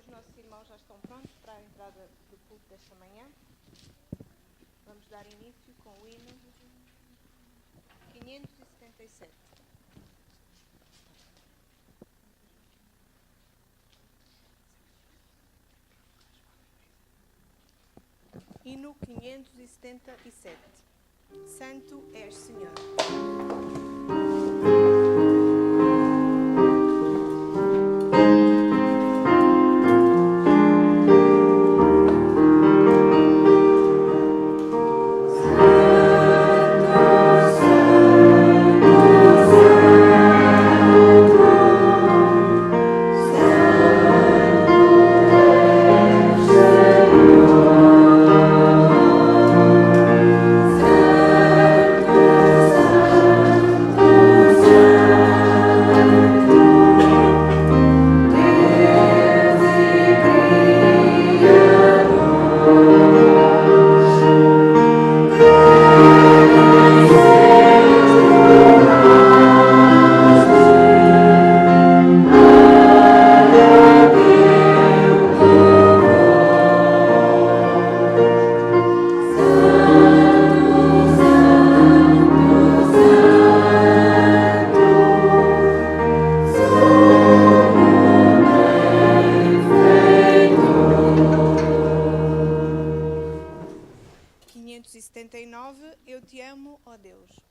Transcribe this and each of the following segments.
os nossos irmãos já estão prontos para a entrada do culto desta manhã. Vamos dar início com o hino 577. Hino 577. Santo és, Senhor. Eu te amo, ó Deus.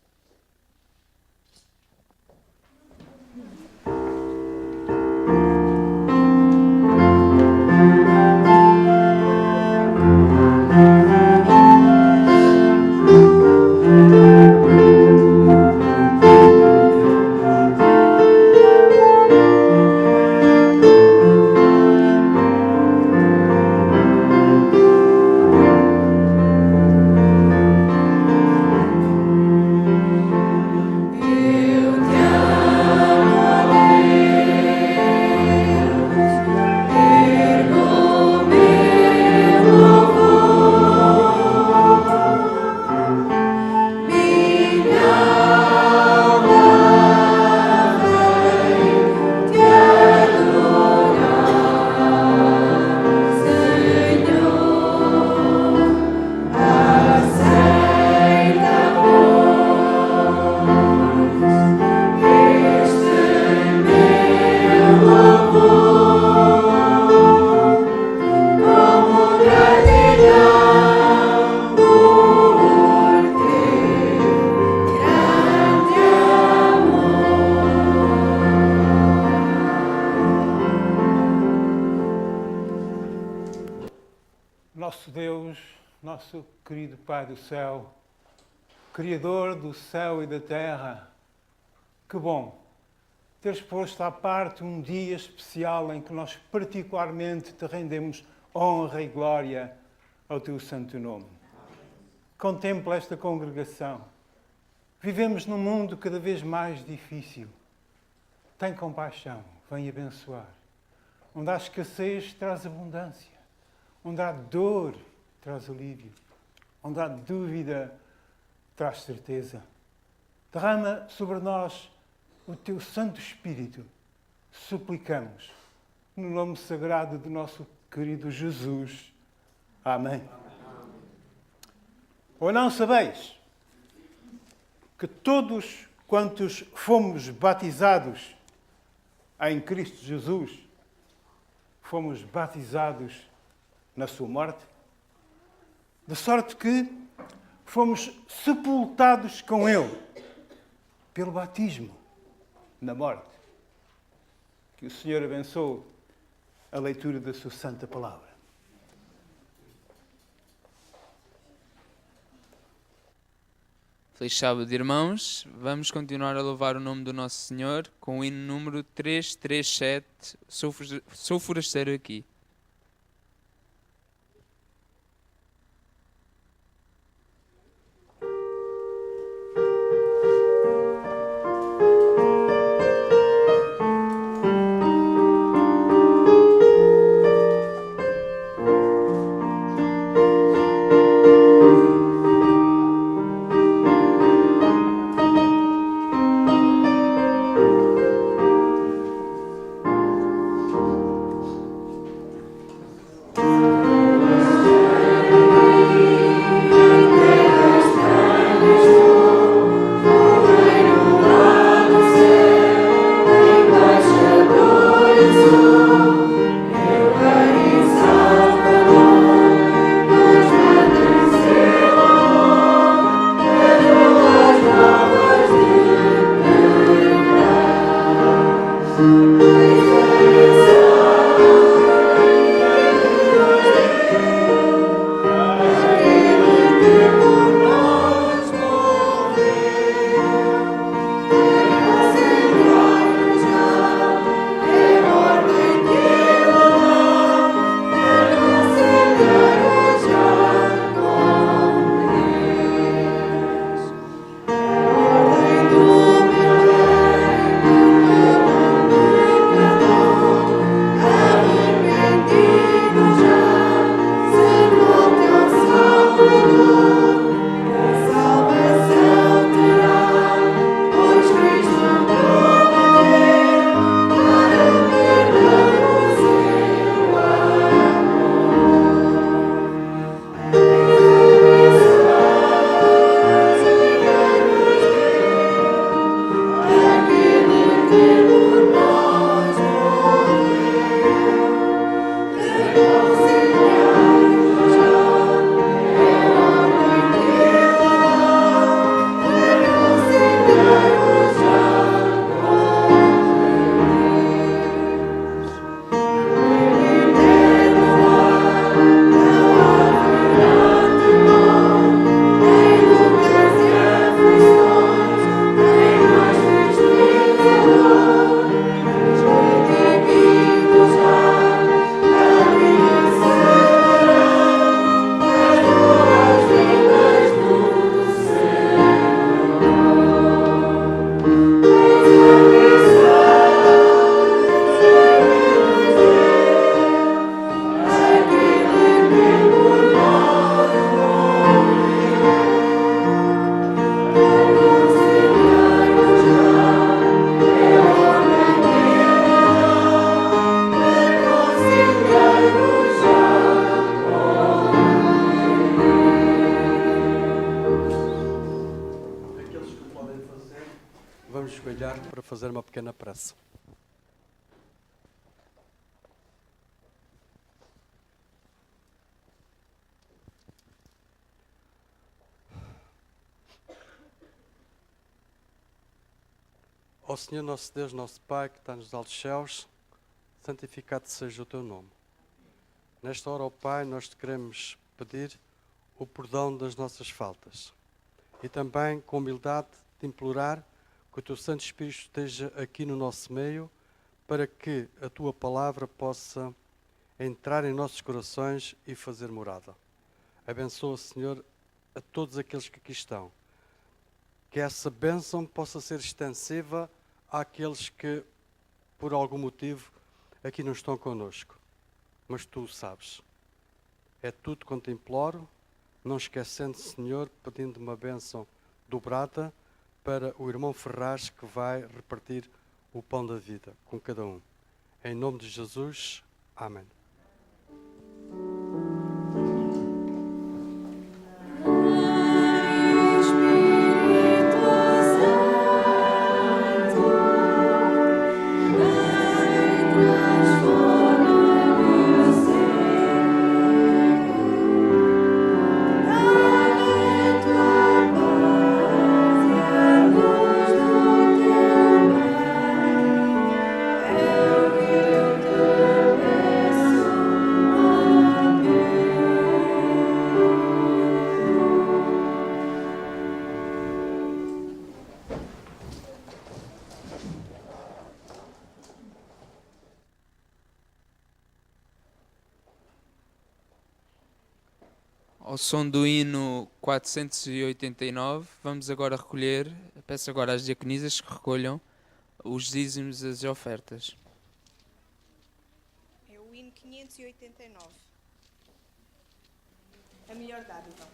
Nosso Deus, nosso querido Pai do céu, Criador do céu e da terra, que bom teres posto à parte um dia especial em que nós particularmente te rendemos honra e glória ao teu santo nome. Contempla esta congregação. Vivemos num mundo cada vez mais difícil. Tem compaixão, vem abençoar. Onde há escassez, traz abundância. Onde há dor, traz alívio. Onde há dúvida, traz certeza. Derrama sobre nós o teu Santo Espírito. Suplicamos, no nome sagrado do nosso querido Jesus. Amém. Ou não sabeis que todos quantos fomos batizados em Cristo Jesus, fomos batizados na sua morte, de sorte que fomos sepultados com Ele pelo batismo na morte. Que o Senhor abençoe a leitura da sua santa palavra. Feliz sábado, irmãos. Vamos continuar a louvar o nome do nosso Senhor com o hino número 337, Sou Forasteiro Aqui. Vamos joelhar para fazer uma pequena prece. Ó Senhor nosso Deus, nosso Pai, que está nos altos céus, santificado seja o teu nome. Nesta hora, ó Pai, nós te queremos pedir o perdão das nossas faltas e também, com humildade, te implorar que o teu Santo Espírito esteja aqui no nosso meio para que a tua palavra possa entrar em nossos corações e fazer morada. Abençoa, Senhor, a todos aqueles que aqui estão. Que essa bênção possa ser extensiva àqueles que, por algum motivo, aqui não estão connosco. Mas tu o sabes. É tudo quanto te imploro, não esquecendo, Senhor, pedindo uma bênção dobrada para o irmão Ferraz que vai repartir o pão da vida com cada um. Em nome de Jesus, amém. Ao som do hino 489, vamos agora recolher, peço agora às diaconisas que recolham os dízimos e as ofertas. É o hino 589. A melhor dádiva.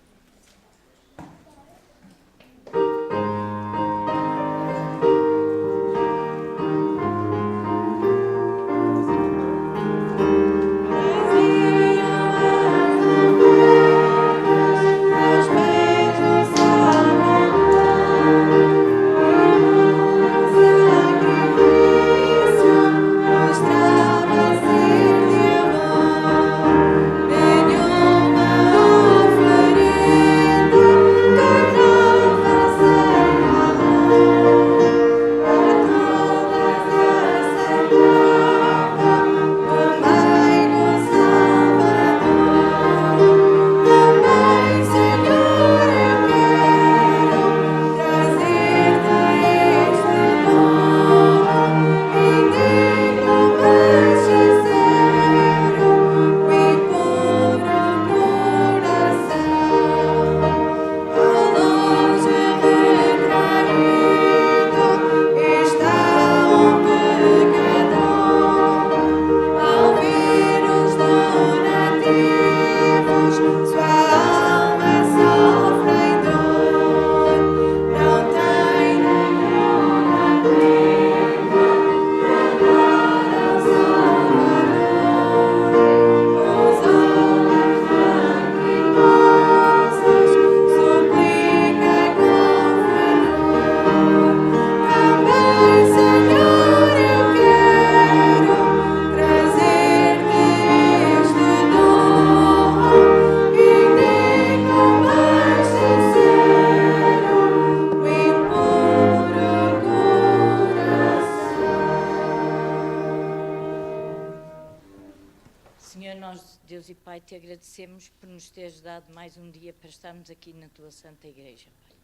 Senhor, nós, Deus e Pai, te agradecemos por nos teres dado mais um dia para estarmos aqui na tua Santa Igreja, Pai.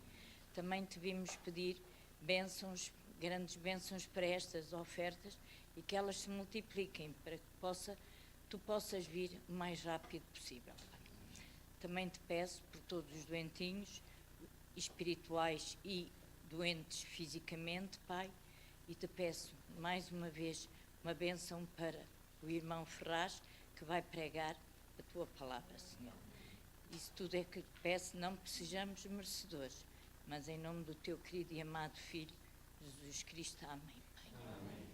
Também te vimos pedir bênçãos, grandes bênçãos para estas ofertas e que elas se multipliquem para que tu possas vir o mais rápido possível, Pai. Também te peço por todos os doentinhos, espirituais e doentes fisicamente, Pai, e te peço mais uma vez uma bênção para o irmão Ferraz, que vai pregar a tua palavra, Senhor. Isso tudo é que te peço, não sejamos merecedores, mas em nome do teu querido e amado Filho, Jesus Cristo. Amém, Pai. Amém.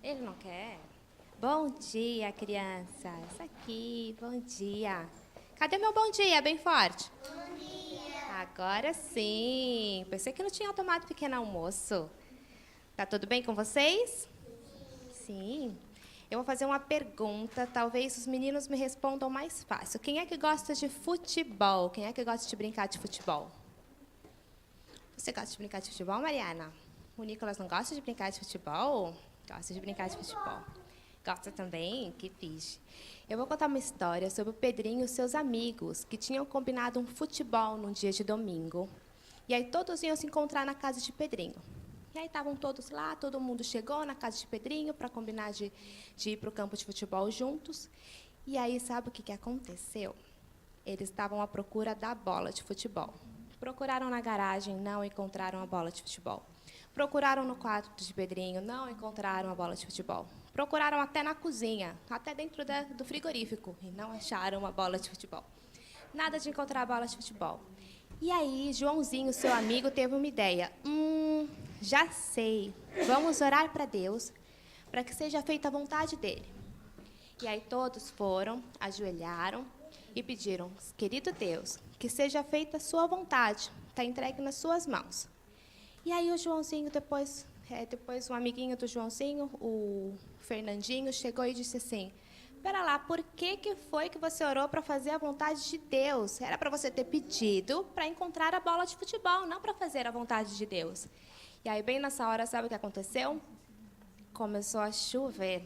Ele não quer? Bom dia, crianças. Aqui, bom dia. Cadê meu bom dia, bem forte? Bom dia. Agora sim. Pensei que não tinha tomado pequeno almoço. Tá tudo bem com vocês? Sim. Eu vou fazer uma pergunta, talvez os meninos me respondam mais fácil. Quem é que gosta de futebol? Quem é que gosta de brincar de futebol? Você gosta de brincar de futebol, Mariana? O Nicolas não gosta de brincar de futebol? Gosta de brincar de futebol. Gosta também? Que fixe. Eu vou contar uma história sobre o Pedrinho e seus amigos, que tinham combinado um futebol num dia de domingo. E aí todos iam se encontrar na casa de Pedrinho. E aí estavam todos lá, todo mundo chegou na casa de Pedrinho para combinar de ir para o campo de futebol juntos. E aí, sabe o que aconteceu? Eles estavam à procura da bola de futebol. Procuraram na garagem, não encontraram a bola de futebol. Procuraram no quarto de Pedrinho, não encontraram a bola de futebol. Procuraram até na cozinha, até dentro do frigorífico, e não acharam a bola de futebol. Nada de encontrar a bola de futebol. E aí, Joãozinho, seu amigo, teve uma ideia. Já sei, vamos orar para Deus, para que seja feita a vontade dele. E aí todos foram, ajoelharam e pediram, querido Deus, que seja feita a sua vontade, está entregue nas suas mãos. E aí o Joãozinho, depois um amiguinho do Joãozinho, o Fernandinho, chegou e disse assim, espera lá, por que foi que você orou para fazer a vontade de Deus? Era para você ter pedido para encontrar a bola de futebol, não para fazer a vontade de Deus. E aí, bem nessa hora, sabe o que aconteceu? Começou a chover.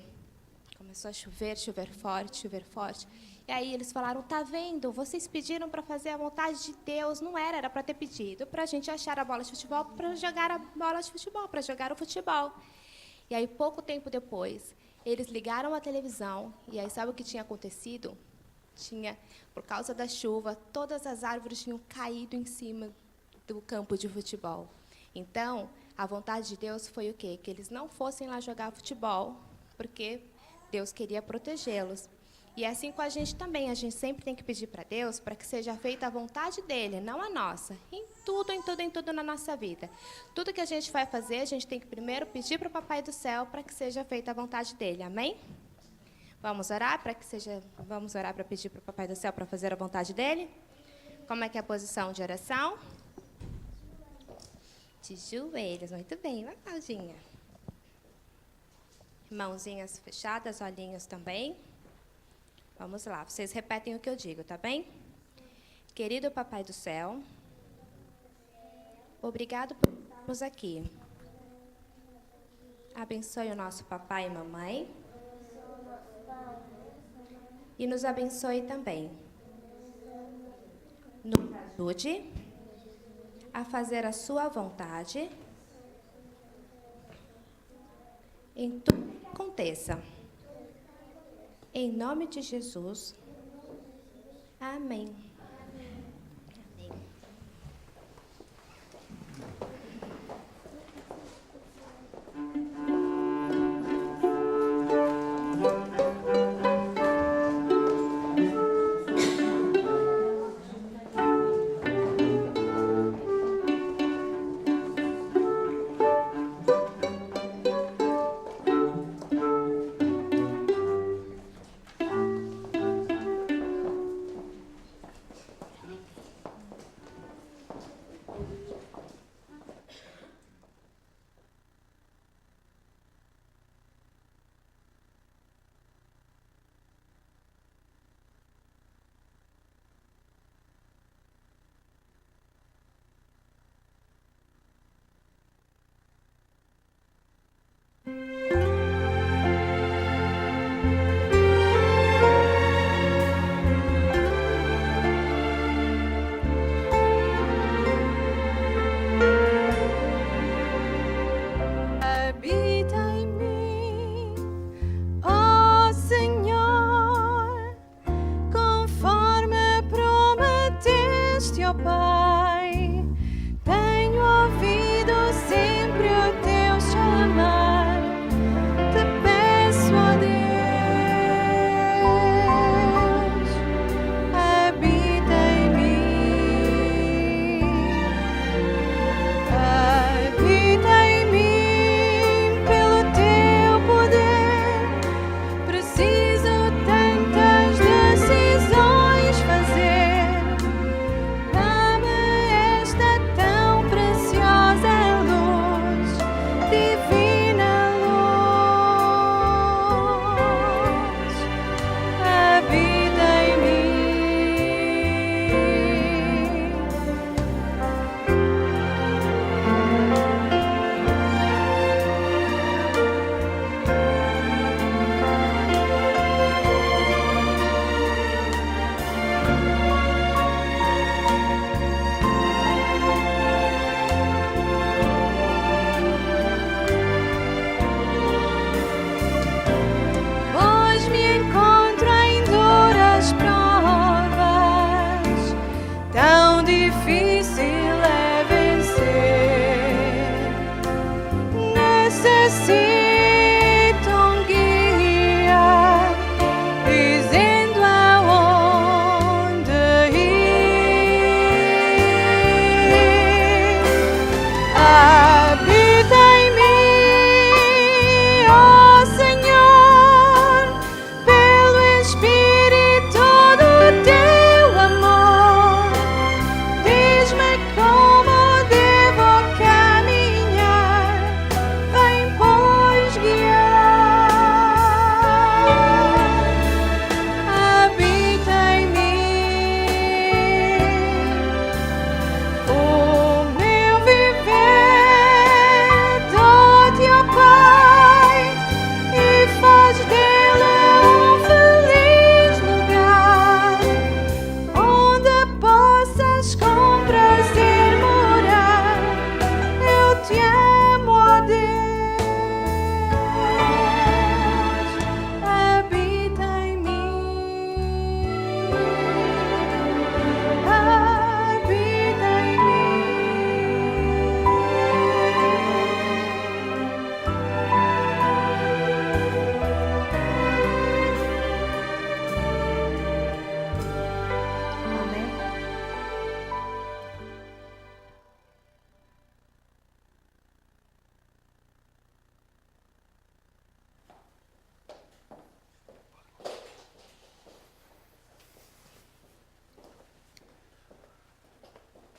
Começou a chover, chover forte. E aí eles falaram, tá vendo? Vocês pediram para fazer a vontade de Deus. Não era para ter pedido para a gente achar a bola de futebol, para jogar a bola de futebol, para jogar o futebol. E aí, pouco tempo depois, eles ligaram a televisão. E aí, sabe o que tinha acontecido? Por causa da chuva, todas as árvores tinham caído em cima do campo de futebol. Então, a vontade de Deus foi o quê? Que eles não fossem lá jogar futebol, porque Deus queria protegê-los. E é assim com a gente também. A gente sempre tem que pedir para Deus para que seja feita a vontade dele, não a nossa. Em tudo na nossa vida. Tudo que a gente vai fazer, a gente tem que primeiro pedir para o Papai do Céu para que seja feita a vontade dele. Amém? Vamos orar Vamos orar para pedir para o Papai do Céu para fazer a vontade dele? Como é que é a posição de oração? De joelhos, muito bem, vai, Claudinha. Mãozinhas fechadas, olhinhos também. Vamos lá, vocês repetem o que eu digo, tá bem? Querido Papai do Céu, obrigado por estarmos aqui. Abençoe o nosso papai e mamãe. E nos abençoe também. Nos ajude a fazer a sua vontade em tudo que aconteça. Em nome de Jesus. Amém.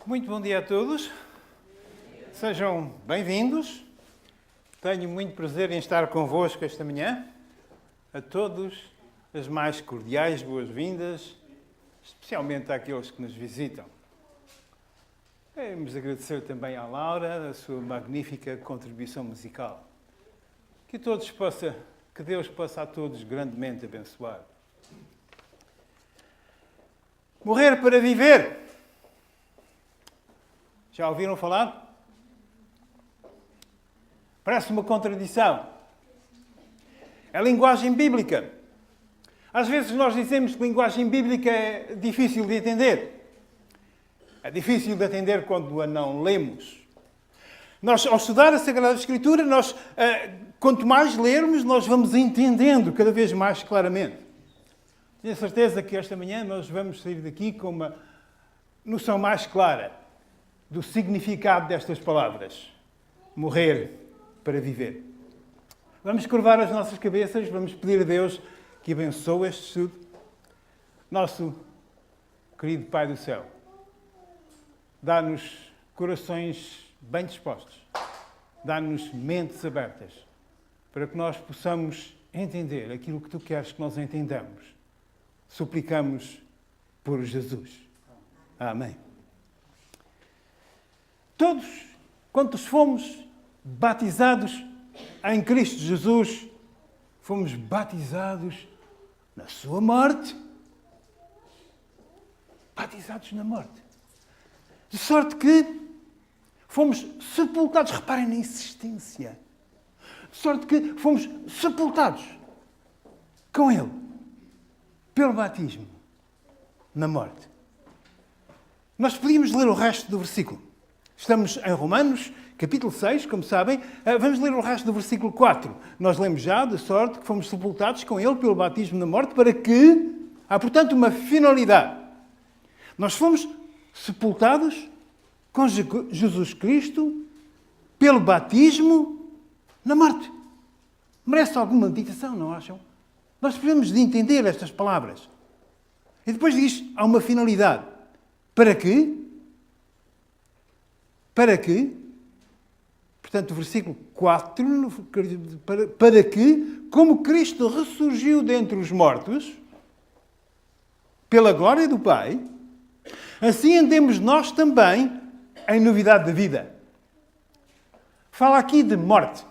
Muito bom dia a todos. Sejam bem-vindos. Tenho muito prazer em estar convosco esta manhã. A todos as mais cordiais boas-vindas, especialmente àqueles que nos visitam. Queremos agradecer também à Laura a sua magnífica contribuição musical. Que Deus possa a todos grandemente abençoar. Morrer para viver. Já ouviram falar? Parece uma contradição. É linguagem bíblica. Às vezes nós dizemos que linguagem bíblica é difícil de entender. É difícil de entender quando a não lemos. Nós, ao estudar a Sagrada Escritura, quanto mais lermos, nós vamos entendendo cada vez mais claramente. Tenho certeza que esta manhã nós vamos sair daqui com uma noção mais clara do significado destas palavras. Morrer para viver. Vamos curvar as nossas cabeças, vamos pedir a Deus que abençoe este estudo. Nosso querido Pai do Céu, dá-nos corações bem dispostos, dá-nos mentes abertas, para que nós possamos entender aquilo que Tu queres que nós entendamos. Suplicamos por Jesus. Amém. Todos, quantos fomos batizados em Cristo Jesus, fomos batizados na Sua morte. Batizados na morte. De sorte que fomos sepultados. Reparem na insistência. De sorte que fomos sepultados com Ele, pelo batismo, na morte. Nós podíamos ler o resto do versículo. Estamos em Romanos, capítulo 6, como sabem. Vamos ler o resto do versículo 4. Nós lemos já, de sorte que fomos sepultados com Ele pelo batismo na morte, para que há, portanto, uma finalidade. Nós fomos sepultados com Jesus Cristo pelo batismo na morte. Merece alguma meditação, não acham? Nós precisamos de entender estas palavras. E depois diz, há uma finalidade. Para quê? Para que, portanto, o versículo 4, para que, como Cristo ressurgiu dentre os mortos, pela glória do Pai, assim andemos nós também em novidade de vida. Fala aqui de morte.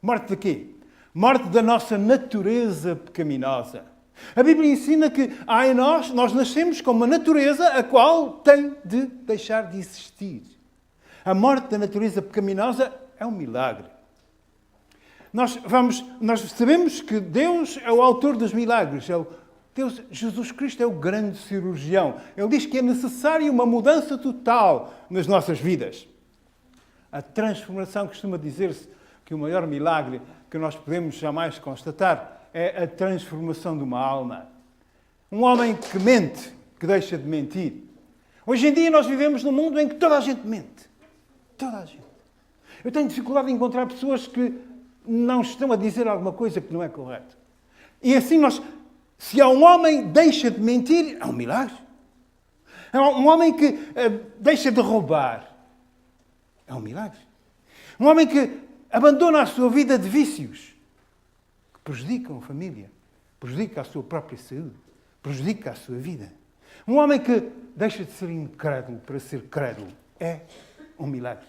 Morte de quê? Morte da nossa natureza pecaminosa. A Bíblia ensina que há em nós nascemos com uma natureza a qual tem de deixar de existir. A morte da natureza pecaminosa é um milagre. Nós sabemos que Deus é o autor dos milagres. Jesus Cristo é o grande cirurgião. Ele diz que é necessária uma mudança total nas nossas vidas. A transformação, costuma dizer-se que o maior milagre que nós podemos jamais constatar é a transformação de uma alma. Um homem que mente, que deixa de mentir. Hoje em dia nós vivemos num mundo em que toda a gente mente. Toda a gente. Eu tenho dificuldade em encontrar pessoas que não estão a dizer alguma coisa que não é correto. E assim se há um homem que deixa de mentir, é um milagre. É um homem que deixa de roubar, é um milagre. Um homem que abandona a sua vida de vícios, que prejudicam a família, prejudica a sua própria saúde, prejudica a sua vida. Um homem que deixa de ser incrédulo para ser crédulo, é um milagre.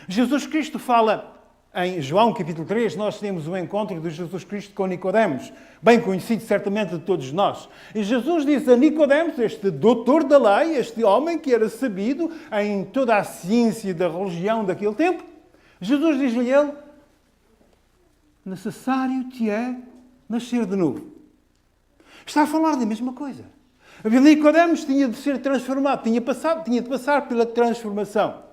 Jesus Cristo fala em João capítulo 3, nós temos o encontro de Jesus Cristo com Nicodemos, bem conhecido certamente de todos nós. E Jesus diz a Nicodemos, este doutor da lei, este homem que era sabido em toda a ciência da religião daquele tempo, Jesus diz-lhe a ele, necessário te é nascer de novo. Está a falar da mesma coisa. Nicodemos tinha de ser transformado, tinha de passar pela transformação.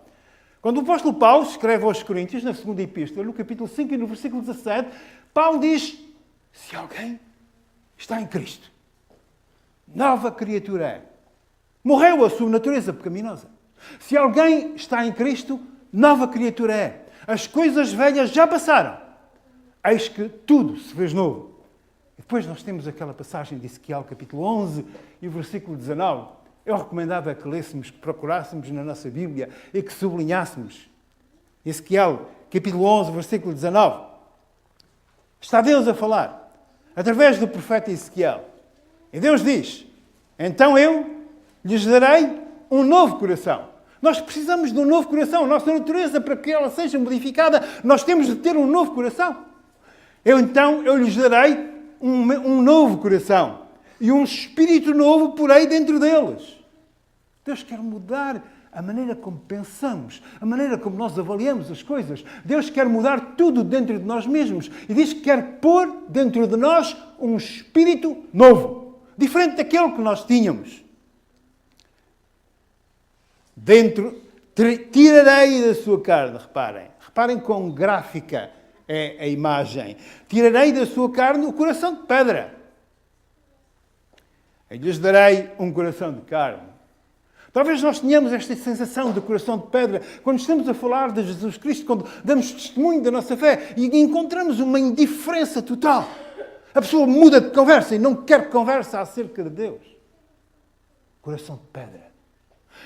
Quando o apóstolo Paulo escreve aos Coríntios, na segunda epístola, no capítulo 5 e no versículo 17, Paulo diz, se alguém está em Cristo, nova criatura é. Morreu a sua natureza pecaminosa. Se alguém está em Cristo, nova criatura é. As coisas velhas já passaram. Eis que tudo se fez novo. E depois nós temos aquela passagem de Ezequiel, capítulo 11 e o versículo 19, eu recomendava que lêssemos, que procurássemos na nossa Bíblia e que sublinhássemos. Ezequiel, capítulo 11, versículo 19. Está Deus a falar, através do profeta Ezequiel. E Deus diz, então eu lhes darei um novo coração. Nós precisamos de um novo coração. A nossa natureza, para que ela seja modificada, nós temos de ter um novo coração. Eu lhes darei um novo coração. E um espírito novo porei dentro deles. Deus quer mudar a maneira como pensamos, a maneira como nós avaliamos as coisas. Deus quer mudar tudo dentro de nós mesmos. E diz que quer pôr dentro de nós um espírito novo, diferente daquele que nós tínhamos. Tirarei da sua carne, reparem quão gráfica é a imagem. Tirarei da sua carne o coração de pedra. Eu lhes darei um coração de carne. Talvez nós tenhamos esta sensação de coração de pedra quando estamos a falar de Jesus Cristo, quando damos testemunho da nossa fé e encontramos uma indiferença total. A pessoa muda de conversa e não quer conversa acerca de Deus. Coração de pedra.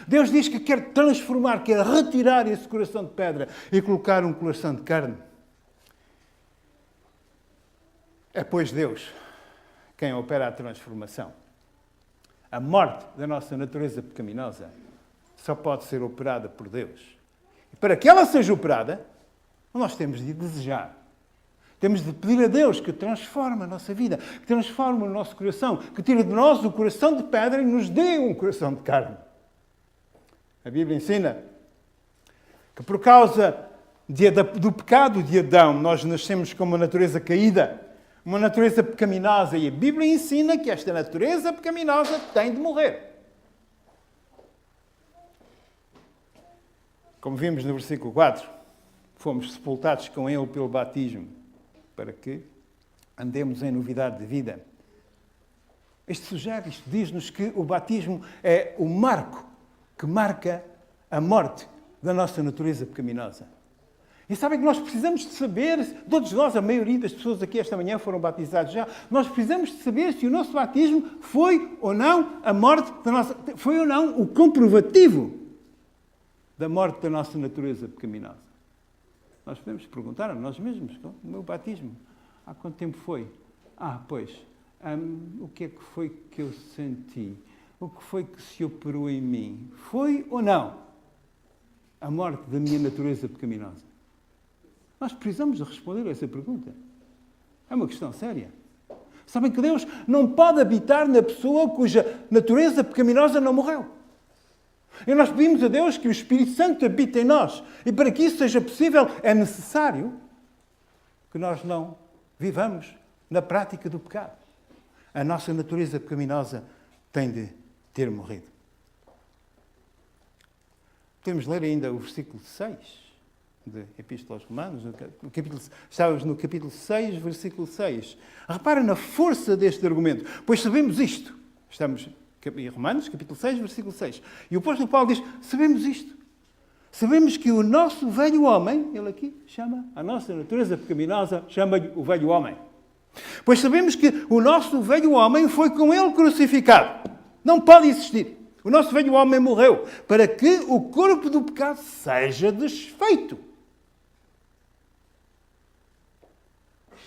Deus diz que quer transformar, quer retirar esse coração de pedra e colocar um coração de carne. É, pois, Deus quem opera a transformação. A morte da nossa natureza pecaminosa só pode ser operada por Deus. E para que ela seja operada, nós temos de desejar. Temos de pedir a Deus que transforme a nossa vida, que transforme o nosso coração, que tire de nós o coração de pedra e nos dê um coração de carne. A Bíblia ensina que por causa do pecado de Adão, nós nascemos com uma natureza caída, uma natureza pecaminosa, e a Bíblia ensina que esta natureza pecaminosa tem de morrer. Como vimos no versículo 4, fomos sepultados com Ele pelo batismo, para que andemos em novidade de vida. Isto diz-nos que o batismo é o marco que marca a morte da nossa natureza pecaminosa. E sabem que nós precisamos de saber, todos nós, a maioria das pessoas aqui esta manhã foram batizados já, nós precisamos de saber se o nosso batismo foi ou não a morte da nossa, foi ou não o comprovativo da morte da nossa natureza pecaminosa. Nós podemos perguntar a nós mesmos, o meu batismo, há quanto tempo foi? O que é que foi que eu senti? O que foi que se operou em mim? Foi ou não a morte da minha natureza pecaminosa? Nós precisamos de responder a essa pergunta. É uma questão séria. Sabem que Deus não pode habitar na pessoa cuja natureza pecaminosa não morreu. E nós pedimos a Deus que o Espírito Santo habite em nós. E para que isso seja possível, é necessário que nós não vivamos na prática do pecado. A nossa natureza pecaminosa tem de ter morrido. Podemos ler ainda o versículo 6 da Epístola aos Romanos. Estávamos no capítulo 6, versículo 6. Reparem na força deste argumento. Pois sabemos isto. Estamos em Romanos, capítulo 6, versículo 6. E o apóstolo Paulo diz, sabemos isto. Sabemos que o nosso velho homem, ele aqui chama a nossa natureza pecaminosa, chama-lhe o velho homem. Pois sabemos que o nosso velho homem foi com ele crucificado. Não pode existir. O nosso velho homem morreu para que o corpo do pecado seja desfeito,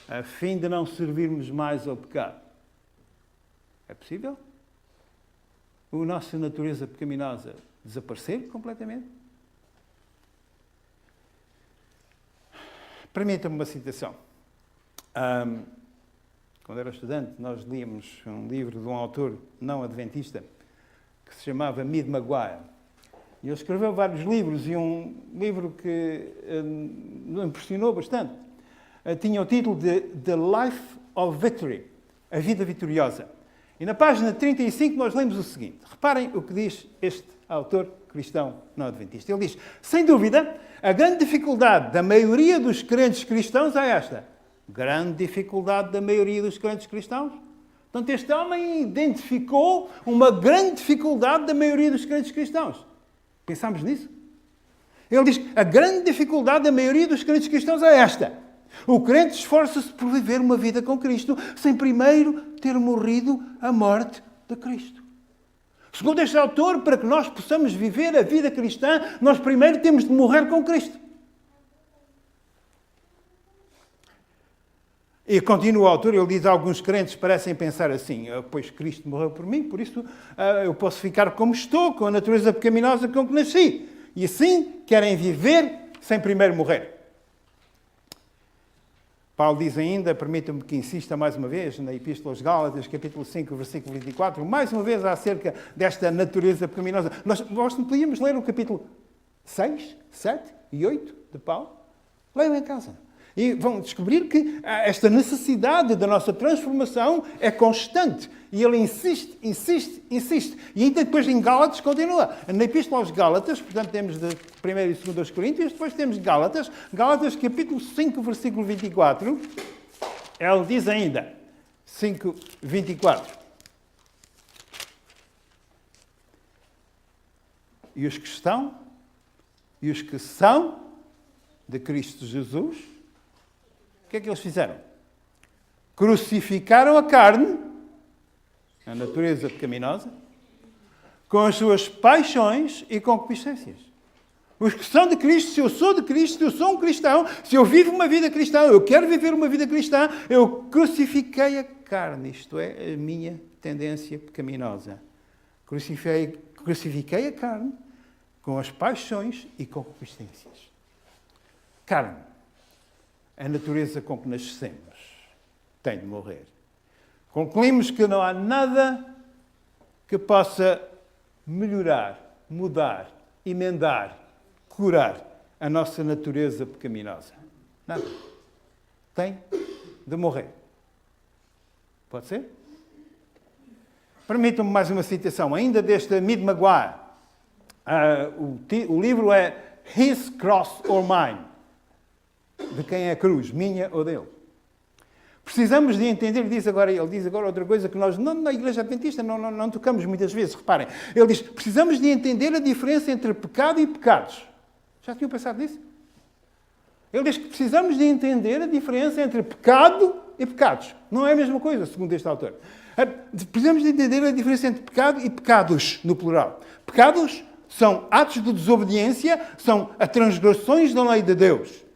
a fim de não servirmos mais ao pecado. É possível? A nossa natureza pecaminosa desaparecer completamente? Permita-me uma citação. Quando era estudante, nós líamos um livro de um autor não adventista que se chamava Mid Maguire. E ele escreveu vários livros e um livro que nos impressionou bastante. Tinha o título de The Life of Victory, a vida vitoriosa. E na página 35 nós lemos o seguinte. Reparem o que diz este autor cristão não adventista. Ele diz, sem dúvida, a grande dificuldade da maioria dos crentes cristãos é esta. Grande dificuldade da maioria dos crentes cristãos? Portanto, este homem identificou uma grande dificuldade da maioria dos crentes cristãos. Pensamos nisso? Ele diz, a grande dificuldade da maioria dos crentes cristãos é esta. O crente esforça-se por viver uma vida com Cristo sem primeiro ter morrido a morte de Cristo. Segundo este autor, para que nós possamos viver a vida cristã, nós primeiro temos de morrer com Cristo. E continua o autor, ele diz, alguns crentes parecem pensar assim, pois Cristo morreu por mim, por isso eu posso ficar como estou, com a natureza pecaminosa com que nasci. E assim querem viver sem primeiro morrer. Paulo diz ainda, permita-me que insista mais uma vez, na Epístola aos Gálatas, capítulo 5, versículo 24, mais uma vez acerca desta natureza pecaminosa. Nós podíamos ler o capítulo 6, 7 e 8 de Paulo? Leiam em casa. E vão descobrir que esta necessidade da nossa transformação é constante. E ele insiste, insiste, insiste. E ainda depois em Gálatas continua. Na Epístola aos Gálatas, portanto temos de 1 e 2 aos Coríntios, depois temos Gálatas, Gálatas capítulo 5, versículo 24. Ele diz ainda, 5, 24. E os que estão, e os que são de Cristo Jesus, o que é que eles fizeram? Crucificaram a carne, a natureza pecaminosa, com as suas paixões e concupiscências. Os que são de Cristo, se eu sou de Cristo, se eu sou um cristão, se eu vivo uma vida cristã, eu quero viver uma vida cristã, eu crucifiquei a carne, isto é, a minha tendência pecaminosa. Crucifiquei a carne com as paixões e concupiscências. Carne. A natureza com que nascemos tem de morrer. Concluímos que não há nada que possa melhorar, mudar, emendar, curar a nossa natureza pecaminosa. Nada. Tem de morrer. Pode ser? Permitam-me mais uma citação, ainda deste Mid Maguire. O livro é His Cross or Mine. De quem é a cruz, minha ou dele. Precisamos de entender, ele diz agora outra coisa que nós, na Igreja Adventista, não tocamos muitas vezes, reparem. Ele diz, precisamos de entender a diferença entre pecado e pecados. Já tinham pensado nisso? Ele diz que precisamos de entender a diferença entre pecado e pecados. Não é a mesma coisa, segundo este autor. Precisamos de entender a diferença entre pecado e pecados, no plural. Pecados são atos de desobediência, são as transgressões da lei de Deus.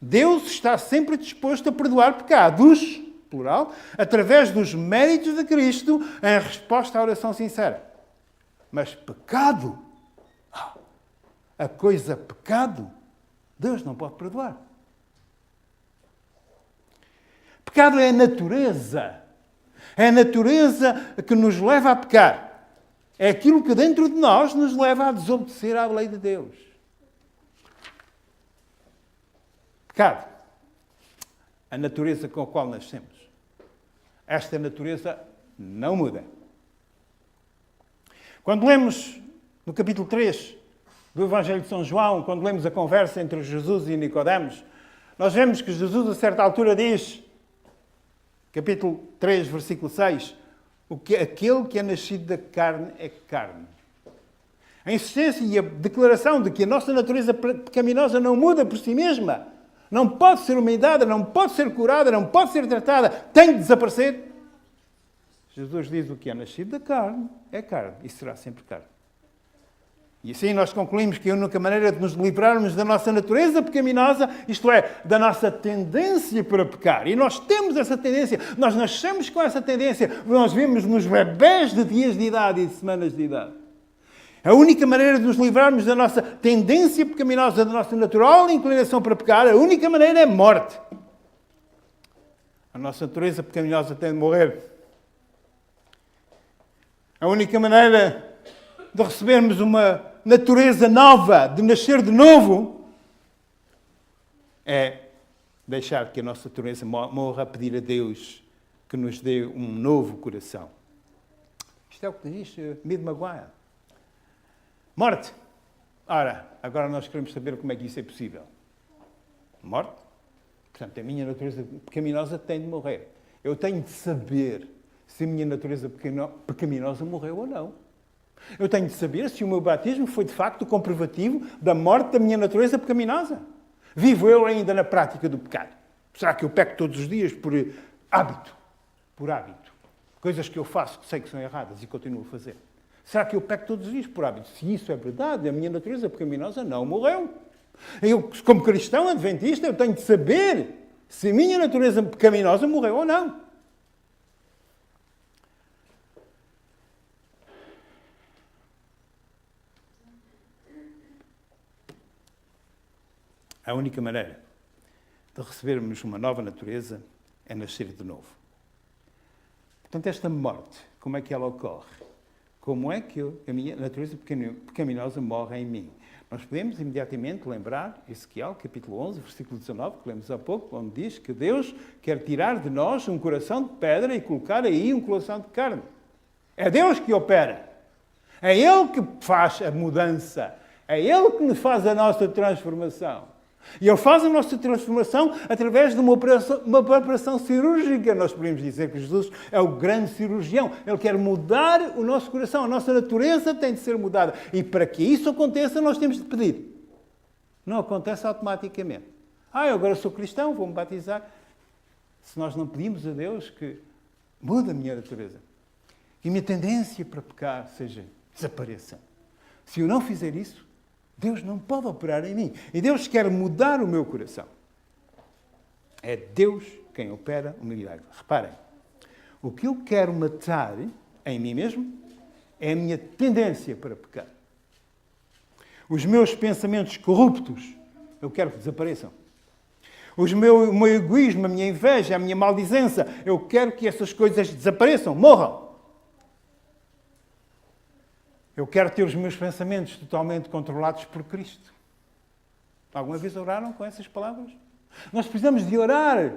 Deus está sempre disposto a perdoar pecados, plural, através dos méritos de Cristo em resposta à oração sincera. Mas pecado, a coisa pecado, Deus não pode perdoar. Pecado é a natureza. É a natureza que nos leva a pecar. É aquilo que dentro de nós nos leva a desobedecer à lei de Deus. Pecado. A natureza com a qual nascemos. Esta natureza não muda. Quando lemos no capítulo 3 do Evangelho de São João, quando lemos a conversa entre Jesus e Nicodemos, nós vemos que Jesus a certa altura diz, capítulo 3, versículo 6, aquele que é nascido da carne é carne. A insistência e a declaração de que a nossa natureza pecaminosa não muda por si mesma, não pode ser humilhada, não pode ser curada, não pode ser tratada, tem de desaparecer. Jesus diz o que é nascido da carne é carne e será sempre carne. E assim nós concluímos que a única maneira de nos livrarmos da nossa natureza pecaminosa, isto é, da nossa tendência para pecar. E nós temos essa tendência, nós nascemos com essa tendência, nós vemos nos bebés de dias de idade e de semanas de idade. A única maneira de nos livrarmos da nossa tendência pecaminosa, da nossa natural inclinação para pecar, a única maneira é morte. A nossa natureza pecaminosa tem de morrer. A única maneira de recebermos uma natureza nova, de nascer de novo, é deixar que a nossa natureza morra a pedir a Deus que nos dê um novo coração. Isto é o que diz Mid Maguire. Morte. Ora, agora nós queremos saber como é que isso é possível. Morte. Portanto, a minha natureza pecaminosa tem de morrer. Eu tenho de saber se a minha natureza pecaminosa morreu ou não. Eu tenho de saber se o meu batismo foi, de facto, o comprovativo da morte da minha natureza pecaminosa. Vivo eu ainda na prática do pecado? Será que eu peco todos os dias por hábito? Por hábito. Coisas que eu faço que sei que são erradas e continuo a fazer. Será que eu peco todos os dias por hábito? Se isso é verdade, a minha natureza pecaminosa não morreu. Eu, como cristão adventista, eu tenho de saber se a minha natureza pecaminosa morreu ou não. A única maneira de recebermos uma nova natureza é nascer de novo. Portanto, esta morte, como é que ela ocorre? Como é que a minha natureza pecaminosa morre em mim? Nós podemos imediatamente lembrar Ezequiel, capítulo 11, versículo 19, que lemos há pouco, onde diz que Deus quer tirar de nós um coração de pedra e colocar aí um coração de carne. É Deus que opera. É Ele que faz a mudança. É Ele que nos faz a nossa transformação. E Ele faz a nossa transformação através de uma operação cirúrgica. Nós podemos dizer que Jesus é o grande cirurgião. Ele quer mudar o nosso coração. A nossa natureza tem de ser mudada. E para que isso aconteça, nós temos de pedir. Não acontece automaticamente. Eu agora sou cristão, vou-me batizar. Se nós não pedimos a Deus que mude a minha natureza, que a minha tendência para pecar desapareça. Se eu não fizer isso, Deus não pode operar em mim. E Deus quer mudar o meu coração. É Deus quem opera o milagre. Reparem, o que eu quero matar em mim mesmo é a minha tendência para pecar. Os meus pensamentos corruptos, eu quero que desapareçam. O meu egoísmo, a minha inveja, a minha maldizença, eu quero que essas coisas desapareçam, morram. Eu quero ter os meus pensamentos totalmente controlados por Cristo. Alguma vez oraram com essas palavras? Nós precisamos de orar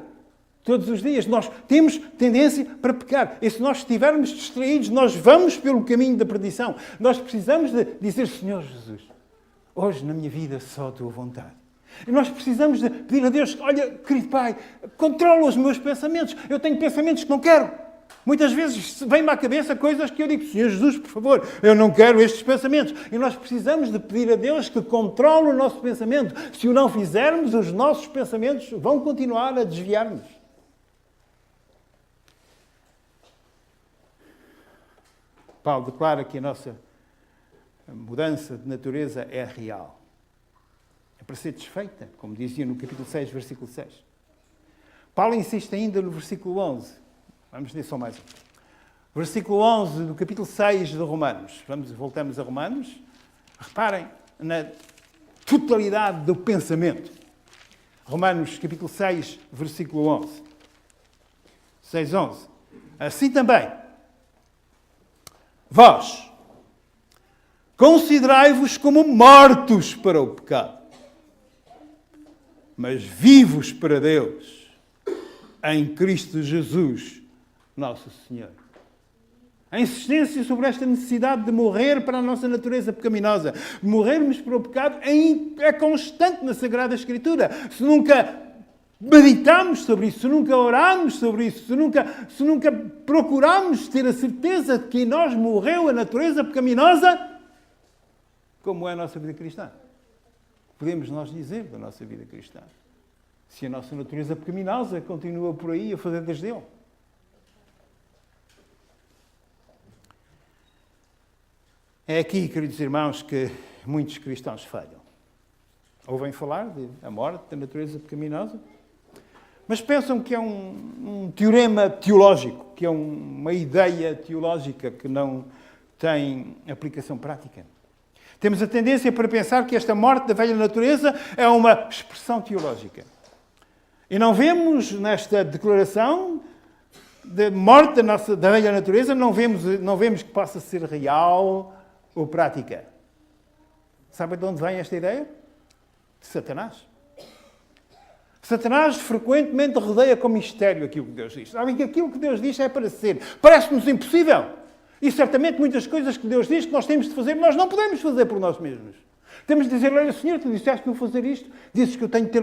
todos os dias. Nós temos tendência para pecar. E se nós estivermos distraídos, nós vamos pelo caminho da perdição. Nós precisamos de dizer, Senhor Jesus, hoje na minha vida só a Tua vontade. E nós precisamos de pedir a Deus, olha, querido Pai, controla os meus pensamentos. Eu tenho pensamentos que não quero. Muitas vezes vem-me à cabeça coisas que eu digo, Senhor Jesus, por favor, eu não quero estes pensamentos. E nós precisamos de pedir a Deus que controle o nosso pensamento. Se o não fizermos, os nossos pensamentos vão continuar a desviar-nos. Paulo declara que a nossa mudança de natureza é real. É para ser desfeita, como dizia no capítulo 6, versículo 6. Paulo insiste ainda no versículo 11. Vamos ler só mais um. Versículo 11 do capítulo 6 de Romanos. Voltamos a Romanos. Reparem na totalidade do pensamento. Romanos, capítulo 6, versículo 11. 6:11. Assim também, vós, considerai-vos como mortos para o pecado, mas vivos para Deus, em Cristo Jesus, nosso Senhor. A insistência sobre esta necessidade de morrer para a nossa natureza pecaminosa, morrermos para o pecado, é constante na Sagrada Escritura. Se nunca meditamos sobre isso, se nunca oramos sobre isso, se nunca procuramos ter a certeza de que em nós morreu a natureza pecaminosa, como é a nossa vida cristã? Podemos nós dizer da nossa vida cristã? Se a nossa natureza pecaminosa continua por aí a fazer desde ele. É aqui, queridos irmãos, que muitos cristãos falham. Ouvem falar da morte da natureza pecaminosa, mas pensam que é um teorema teológico, que é uma ideia teológica que não tem aplicação prática. Temos a tendência para pensar que esta morte da velha natureza é uma expressão teológica. E não vemos nesta declaração de morte da velha natureza, não vemos que possa ser real ou prática. Sabem de onde vem esta ideia? De Satanás. Satanás frequentemente rodeia com mistério aquilo que Deus diz. Sabem que aquilo que Deus diz é para ser. Parece-nos impossível. E certamente muitas coisas que Deus diz que nós temos de fazer, nós não podemos fazer por nós mesmos. Temos de dizer, olha, Senhor, tu disseste que eu vou fazer isto, dizes que eu tenho de ter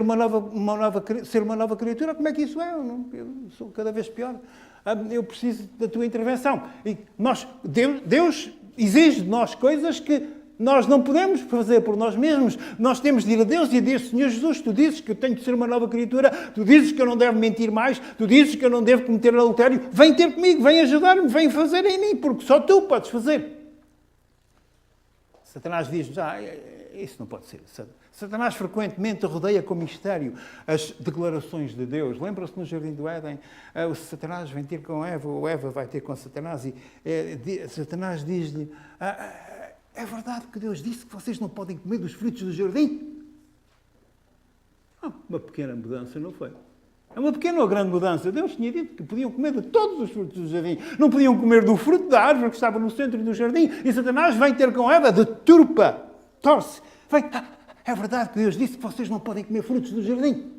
ser uma nova criatura, como é que isso é? Eu sou cada vez pior. Eu preciso da tua intervenção. E Deus exige de nós coisas que nós não podemos fazer por nós mesmos. Nós temos de ir a Deus e dizer, Senhor Jesus, tu dizes que eu tenho de ser uma nova criatura, tu dizes que eu não devo mentir mais, tu dizes que eu não devo cometer adultério, vem ter comigo, vem ajudar-me, vem fazer em mim, porque só tu podes fazer. Satanás diz, isso não pode ser. Satanás frequentemente rodeia com mistério as declarações de Deus. Lembram-se no Jardim do Éden? O Satanás vem ter com Eva, ou Eva vai ter com Satanás, e Satanás diz-lhe, é verdade que Deus disse que vocês não podem comer dos frutos do jardim? Uma pequena mudança, não foi? É uma pequena ou grande mudança. Deus tinha dito que podiam comer de todos os frutos do jardim. Não podiam comer do fruto da árvore que estava no centro do jardim. E Satanás vem ter com Eva, deturpa, torce. Vem, é verdade que Deus disse que vocês não podem comer frutos do jardim.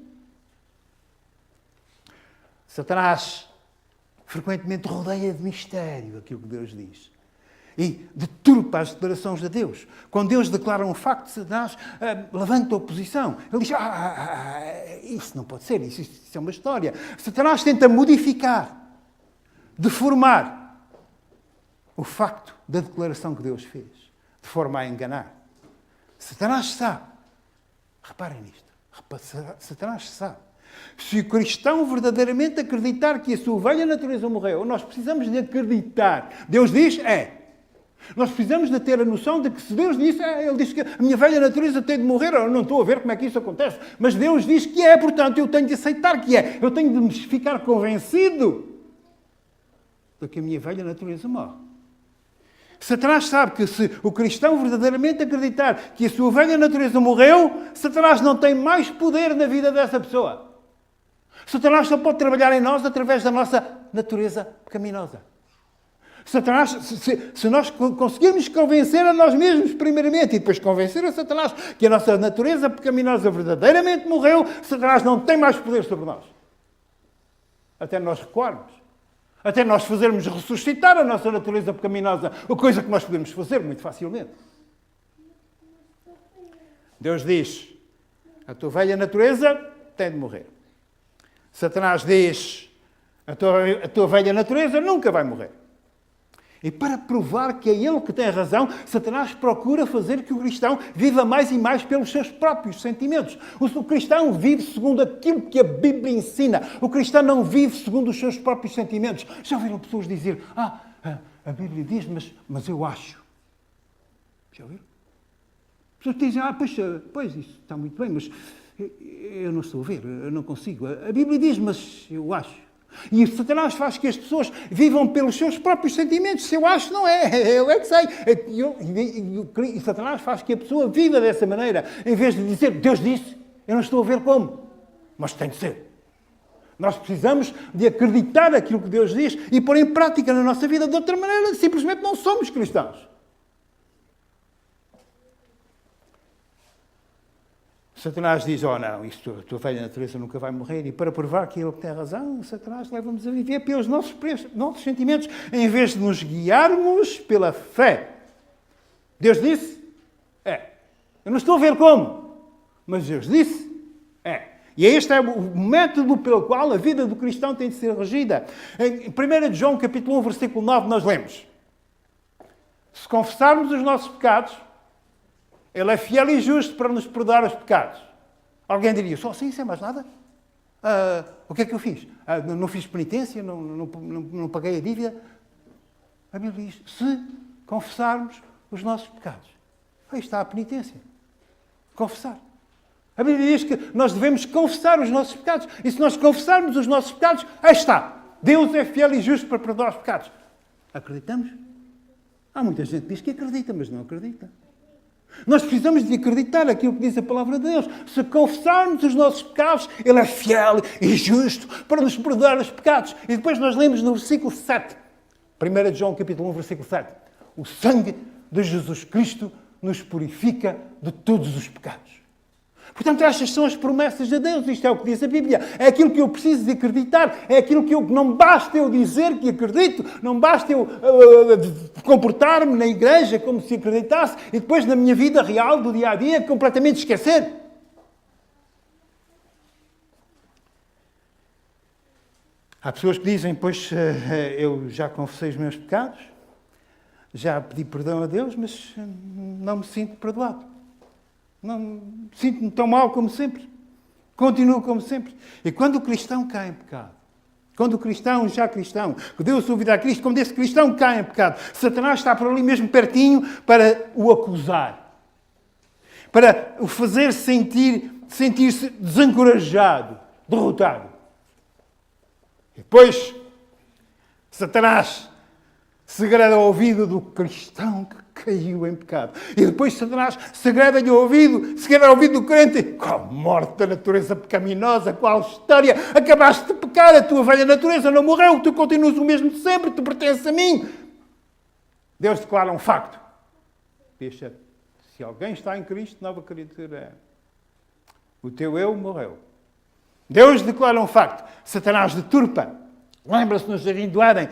Satanás frequentemente rodeia de mistério aquilo que Deus diz. E deturpa as declarações de Deus. Quando Deus declara um facto, Satanás levanta oposição. Ele diz, isso não pode ser, isso é uma história. Satanás tenta modificar, deformar o facto da declaração que Deus fez, de forma a enganar. Satanás sabe, reparem nisto, Satanás sabe. Se o cristão verdadeiramente acreditar que a sua velha natureza morreu, nós precisamos de acreditar. Deus diz, Nós precisamos de ter a noção de que se Deus disse, Ele diz que a minha velha natureza tem de morrer, eu não estou a ver como é que isso acontece, mas Deus diz que portanto eu tenho de aceitar que eu tenho de me ficar convencido de que a minha velha natureza morre. Satanás sabe que se o cristão verdadeiramente acreditar que a sua velha natureza morreu, Satanás não tem mais poder na vida dessa pessoa. Satanás só pode trabalhar em nós através da nossa natureza pecaminosa. Satanás, se nós conseguirmos convencer a nós mesmos primeiramente e depois convencer a Satanás que a nossa natureza pecaminosa verdadeiramente morreu, Satanás não tem mais poder sobre nós. Até nós recuarmos. Até nós fazermos ressuscitar a nossa natureza pecaminosa, a coisa que nós podemos fazer muito facilmente. Deus diz, a tua velha natureza tem de morrer. Satanás diz, a tua velha natureza nunca vai morrer. E para provar que é ele que tem razão, Satanás procura fazer que o cristão viva mais e mais pelos seus próprios sentimentos. O cristão vive segundo aquilo que a Bíblia ensina. O cristão não vive segundo os seus próprios sentimentos. Já ouviram pessoas dizer, a Bíblia diz, mas eu acho. Já ouviram? Pessoas dizem, pois isso está muito bem, mas eu não estou a ver, eu não consigo. A Bíblia diz, mas eu acho. E Satanás faz que as pessoas vivam pelos seus próprios sentimentos. Se eu acho, não é. Eu é que sei. E Satanás faz que a pessoa viva dessa maneira. Em vez de dizer, Deus disse, eu não estou a ver como. Mas tem de ser. Nós precisamos de acreditar aquilo que Deus diz e pôr em prática na nossa vida. De outra maneira, simplesmente não somos cristãos. Satanás diz, não, a tua velha natureza nunca vai morrer, e para provar que ele tem razão, Satanás leva-nos a viver pelos nossos sentimentos, em vez de nos guiarmos pela fé. Deus disse? Eu não estou a ver como, mas Deus disse? E este é o método pelo qual a vida do cristão tem de ser regida. Em 1 João, capítulo 1, versículo 9, nós lemos, se confessarmos os nossos pecados, Ele é fiel e justo para nos perdoar os pecados. Alguém diria, só assim, sem mais nada? O que é que eu fiz? Não fiz penitência? Não paguei a dívida? A Bíblia diz, se confessarmos os nossos pecados. Aí está a penitência. Confessar. A Bíblia diz que nós devemos confessar os nossos pecados. E se nós confessarmos os nossos pecados, aí está. Deus é fiel e justo para perdoar os pecados. Acreditamos? Há muita gente que diz que acredita, mas não acredita. Nós precisamos de acreditar aquilo que diz a palavra de Deus. Se confessarmos os nossos pecados, Ele é fiel e justo para nos perdoar os pecados. E depois nós lemos no versículo 7, 1 João capítulo 1, versículo 7. O sangue de Jesus Cristo nos purifica de todos os pecados. Portanto, estas são as promessas de Deus. Isto é o que diz a Bíblia. É aquilo que eu preciso de acreditar. É aquilo que não basta eu dizer que acredito. Não basta eu comportar-me na igreja como se acreditasse e depois na minha vida real, do dia a dia, completamente esquecer. Há pessoas que dizem, pois eu já confessei os meus pecados, já pedi perdão a Deus, mas não me sinto perdoado. Não sinto-me tão mal como sempre. Continuo como sempre. E quando o cristão cai em pecado, Quando o cristão, já cristão, que deu a sua vida a Cristo, quando esse cristão cai em pecado, Satanás está por ali mesmo pertinho para o acusar. Para o fazer sentir-se desencorajado, derrotado. E depois, Satanás se agrada ao ouvido do cristão que caiu em pecado. E depois Satanás se agrada ao ouvido do crente. Qual morte da natureza pecaminosa, qual história! Acabaste de pecar, a tua velha natureza não morreu, tu continuas o mesmo de sempre, tu pertences a mim. Deus declara um facto. Deixa, se alguém está em Cristo, nova criatura é. O teu eu morreu. Deus declara um facto. Satanás deturpa. Lembra-se no jardim do Éden.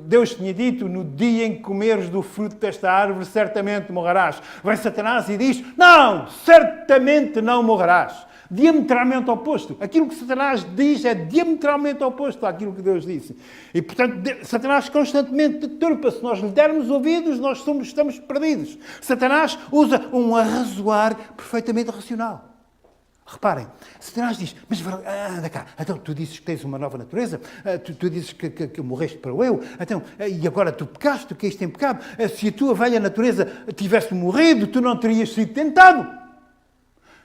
Deus tinha dito, no dia em que comeres do fruto desta árvore, certamente morrerás. Vem Satanás e diz, não, certamente não morrerás. Diametralmente oposto. Aquilo que Satanás diz é diametralmente oposto àquilo que Deus disse. E, portanto, Satanás constantemente deturpa. Se nós lhe dermos ouvidos, nós estamos perdidos. Satanás usa um arrazoar perfeitamente racional. Reparem, Satanás diz, mas anda cá, então tu dizes que tens uma nova natureza, tu dizes que morreste para o eu, então, e agora tu pecaste, tu caíste em pecado, se a tua velha natureza tivesse morrido, tu não terias sido tentado.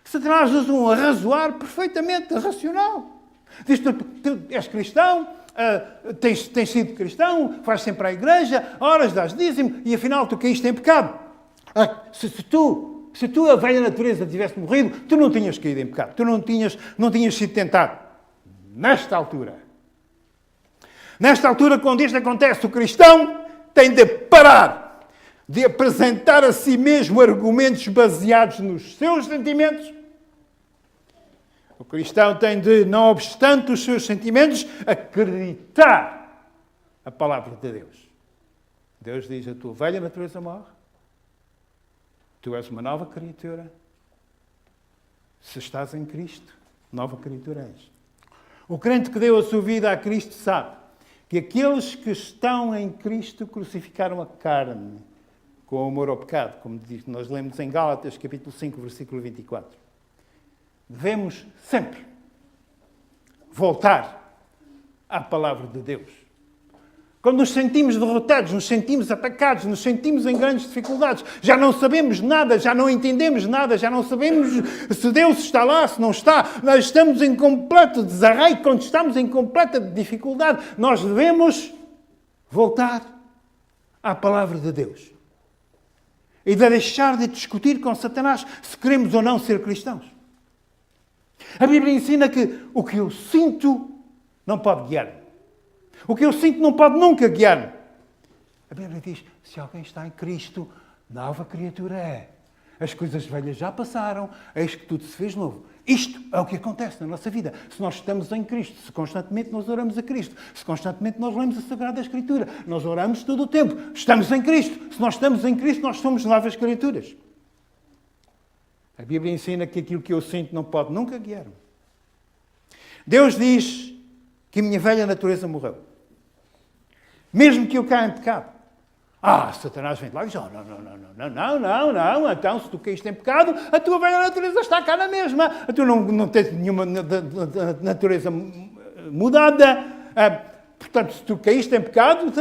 Satanás usa um arrazoar perfeitamente racional. Diz, tu és cristão, tens sido cristão, vais sempre à igreja, horas dás dízimo, e afinal tu caíste em pecado. Se a tua velha natureza tivesse morrido, tu não tinhas caído em pecado. Tu não tinhas sido tentado. Nesta altura, quando isto acontece, o cristão tem de parar de apresentar a si mesmo argumentos baseados nos seus sentimentos. O cristão tem de, não obstante os seus sentimentos, acreditar a palavra de Deus. Deus diz, a tua velha natureza morre. Tu és uma nova criatura. Se estás em Cristo, nova criatura és. O crente que deu a sua vida a Cristo sabe que aqueles que estão em Cristo crucificaram a carne com amor ao pecado, como nós lemos em Gálatas, capítulo 5, versículo 24. Devemos sempre voltar à palavra de Deus. Quando nos sentimos derrotados, nos sentimos atacados, nos sentimos em grandes dificuldades, já não sabemos nada, já não entendemos nada, já não sabemos se Deus está lá, se não está, nós estamos em completo desarraio, quando estamos em completa dificuldade, nós devemos voltar à palavra de Deus. E de deixar de discutir com Satanás se queremos ou não ser cristãos. A Bíblia ensina que o que eu sinto não pode guiar-me. O que eu sinto não pode nunca guiar-me. A Bíblia diz, se alguém está em Cristo, nova criatura é. As coisas velhas já passaram, eis que tudo se fez novo. Isto é o que acontece na nossa vida. Se nós estamos em Cristo, se constantemente nós oramos a Cristo, se constantemente nós lemos a Sagrada Escritura, nós oramos todo o tempo, estamos em Cristo. Se nós estamos em Cristo, nós somos novas criaturas. A Bíblia ensina que aquilo que eu sinto não pode nunca guiar-me. Deus diz que a minha velha natureza morreu. Mesmo que eu caia em pecado. Satanás vem lá e diz, não, então se tu caíste em pecado, a tua velha natureza está cá na mesma. Tu não tens nenhuma natureza mudada. Portanto, se tu caíste em pecado,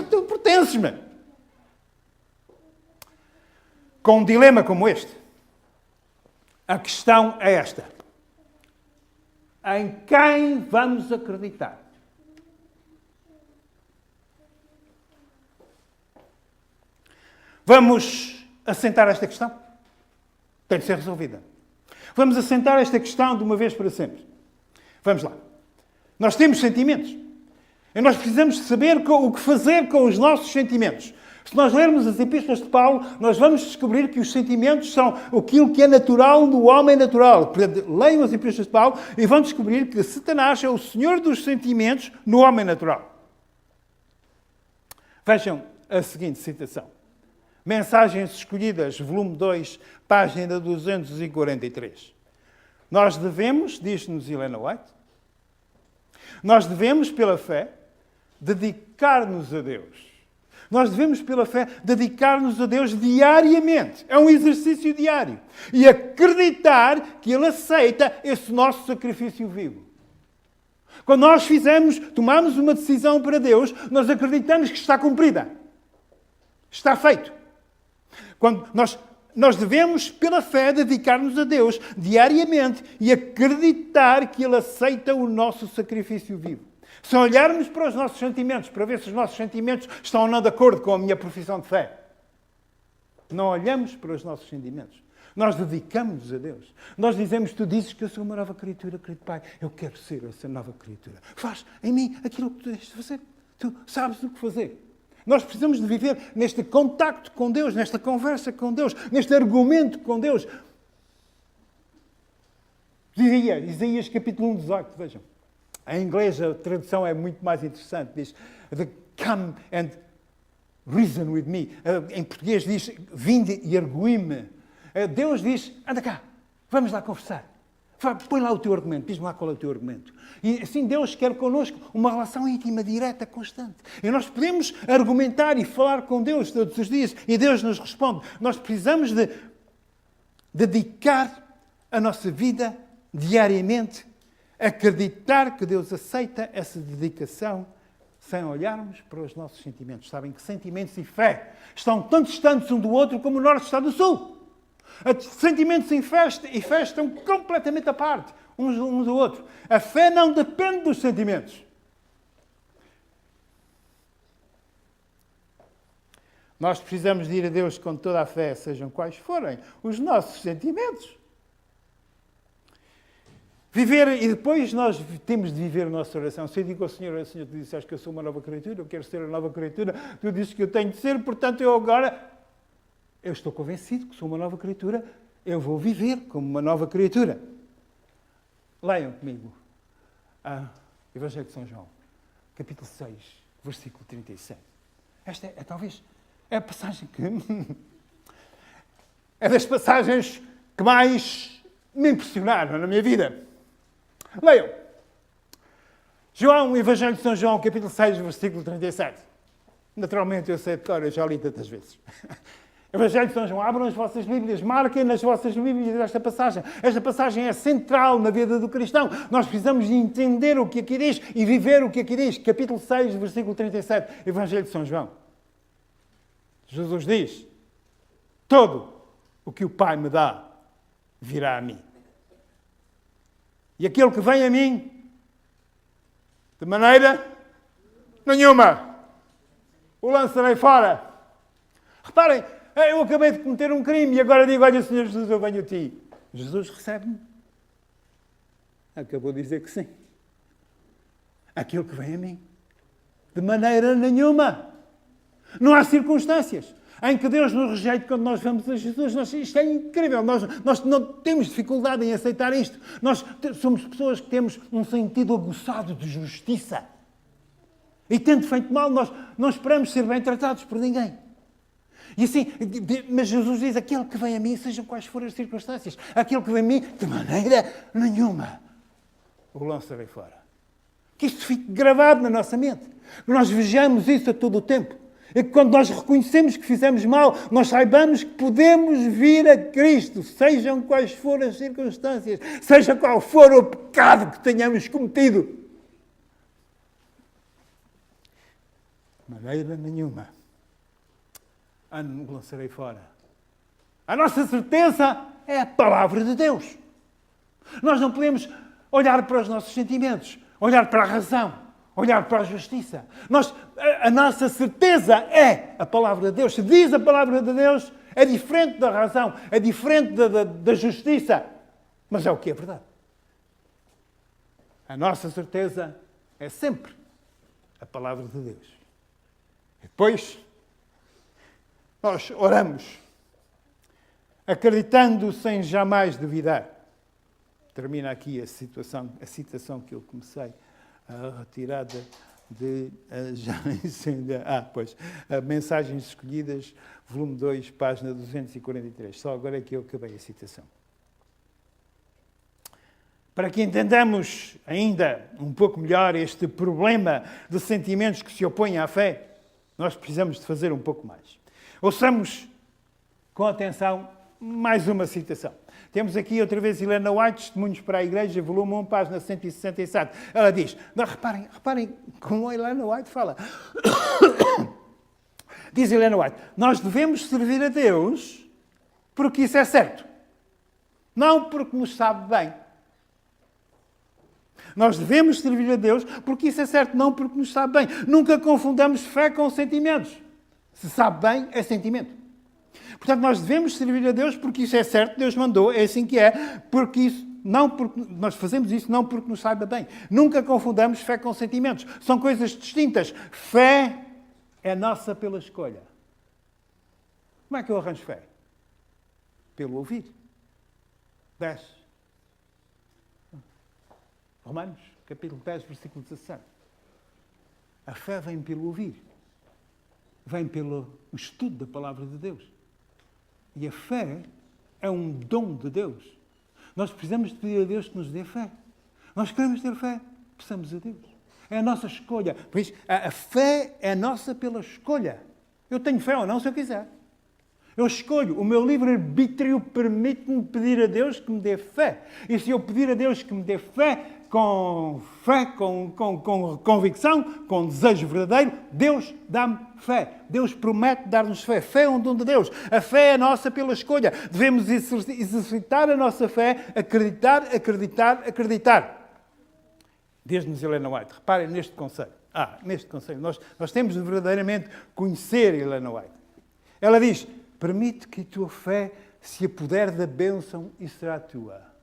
tu pertences-me. Com um dilema como este, a questão é esta. Em quem vamos acreditar? Vamos assentar esta questão? Tem de ser resolvida. Vamos assentar esta questão de uma vez para sempre. Vamos lá. Nós temos sentimentos. E nós precisamos saber o que fazer com os nossos sentimentos. Se nós lermos as epístolas de Paulo, nós vamos descobrir que os sentimentos são aquilo que é natural no homem natural. Leiam as epístolas de Paulo e vão descobrir que Satanás é o senhor dos sentimentos no homem natural. Vejam a seguinte citação. Mensagens Escolhidas, volume 2, página 243. Nós devemos, diz-nos Helena White, nós devemos, pela fé, dedicar-nos a Deus. Nós devemos, pela fé, dedicar-nos a Deus diariamente. É um exercício diário. E acreditar que Ele aceita esse nosso sacrifício vivo. Quando nós tomamos uma decisão para Deus, nós acreditamos que está cumprida. Está feito. Quando nós devemos, pela fé, dedicar-nos a Deus diariamente e acreditar que Ele aceita o nosso sacrifício vivo. Se olharmos para os nossos sentimentos, para ver se os nossos sentimentos estão ou não de acordo com a minha profissão de fé, não olhamos para os nossos sentimentos. Nós dedicamos-nos a Deus. Nós dizemos, tu dizes que eu sou uma nova criatura, querido Pai. Eu quero ser essa nova criatura. Faz em mim aquilo que tu tens de fazer. Tu sabes o que fazer. Nós precisamos de viver neste contacto com Deus, nesta conversa com Deus, neste argumento com Deus. Isaías capítulo 1, 18, vejam. Em inglês a tradução é muito mais interessante. Diz, come and reason with me. Em português diz, vinde e argui-me. Deus diz, anda cá, vamos lá conversar. Põe lá o teu argumento, diz-me lá qual é o teu argumento. E assim Deus quer connosco uma relação íntima, direta, constante. E nós podemos argumentar e falar com Deus todos os dias e Deus nos responde. Nós precisamos de dedicar a nossa vida diariamente, acreditar que Deus aceita essa dedicação sem olharmos para os nossos sentimentos. Sabem que sentimentos e fé estão tão distantes um do outro como o norte está do sul. Sentimentos e fé estão completamente à parte, uns do outro. A fé não depende dos sentimentos. Nós precisamos de ir a Deus com toda a fé, sejam quais forem os nossos sentimentos. Viver, e depois nós temos de viver a nossa oração. Se eu digo ao Senhor, Senhor, tu disseste que eu sou uma nova criatura, eu quero ser a nova criatura, tu dizes que eu tenho de ser, portanto eu agora... Eu estou convencido que sou uma nova criatura, eu vou viver como uma nova criatura. Leiam comigo. Evangelho de São João, capítulo 6, versículo 37. Esta é talvez a passagem que... é das passagens que mais me impressionaram na minha vida. Leiam. João, Evangelho de São João, capítulo 6, versículo 37. Naturalmente eu sei de cor, eu já li tantas vezes. Evangelho de São João, abram as vossas Bíblias, marquem nas vossas Bíblias esta passagem. Esta passagem é central na vida do cristão. Nós precisamos de entender o que aqui diz e viver o que aqui diz. Capítulo 6, versículo 37, Evangelho de São João. Jesus diz, todo o que o Pai me dá virá a mim. E aquele que vem a mim, de maneira nenhuma, o lançarei fora. Reparem, eu acabei de cometer um crime e agora digo, olha, Senhor Jesus, eu venho a ti. Jesus recebe-me. Acabou de dizer que sim. Aquele que vem a mim. De maneira nenhuma. Não há circunstâncias em que Deus nos rejeite quando nós vamos a Jesus. Isto é incrível. Nós não temos dificuldade em aceitar isto. Nós somos pessoas que temos um sentido aguçado de justiça. E tendo feito mal, nós não esperamos ser bem tratados por ninguém. E assim, mas Jesus diz, aquele que vem a mim, sejam quais forem as circunstâncias, aquele que vem a mim, de maneira nenhuma, o lançarei fora. Que isto fique gravado na nossa mente. Que nós vejamos isso a todo o tempo. E que quando nós reconhecemos que fizemos mal, nós saibamos que podemos vir a Cristo, sejam quais forem as circunstâncias, seja qual for o pecado que tenhamos cometido. De maneira nenhuma. O lançarei fora. A nossa certeza é a palavra de Deus. Nós não podemos olhar para os nossos sentimentos, olhar para a razão, olhar para a justiça. A nossa certeza é a palavra de Deus. Se diz a palavra de Deus, é diferente da razão, é diferente da justiça, mas é o que é verdade. A nossa certeza é sempre a palavra de Deus. E depois, nós oramos, acreditando sem jamais duvidar. Termina aqui a citação que eu comecei a retirada de Mensagens Escolhidas, volume 2, página 243. Só agora é que eu acabei a citação. Para que entendamos ainda um pouco melhor este problema de sentimentos que se opõem à fé, nós precisamos de fazer um pouco mais. Ouçamos com atenção mais uma citação. Temos aqui outra vez Helena White, Testemunhos para a Igreja, volume 1, página 167. Ela diz, não, reparem como a Helena White fala. Diz Helena White, nós devemos servir a Deus porque isso é certo. Não porque nos sabe bem. Nós devemos servir a Deus porque isso é certo, não porque nos sabe bem. Nunca confundamos fé com sentimentos. Se sabe bem, é sentimento. Portanto, nós devemos servir a Deus porque isso é certo, Deus mandou, é assim que é, porque isso, não porque nós fazemos isso não porque nos saiba bem. Nunca confundamos fé com sentimentos. São coisas distintas. Fé é nossa pela escolha. Como é que eu arranjo fé? Pelo ouvir. 10. Romanos, capítulo 10, versículo 17. A fé vem pelo ouvir. Vem pelo estudo da palavra de Deus. E a fé é um dom de Deus. Nós precisamos de pedir a Deus que nos dê fé. Nós queremos ter fé, precisamos a Deus. É a nossa escolha. Por isso, a fé é nossa pela escolha. Eu tenho fé ou não se eu quiser. Eu escolho. O meu livre-arbítrio permite-me pedir a Deus que me dê fé. E se eu pedir a Deus que me dê fé, com convicção, com desejo verdadeiro, Deus dá-me fé. Deus promete dar-nos fé. Fé é um dom de Deus. A fé é nossa pela escolha. Devemos exercitar a nossa fé, acreditar. Diz-nos Helena White. Reparem neste conselho. Neste conselho. Nós temos de verdadeiramente conhecer Helena White. Ela diz, permite que a tua fé se apodere da bênção e será tua.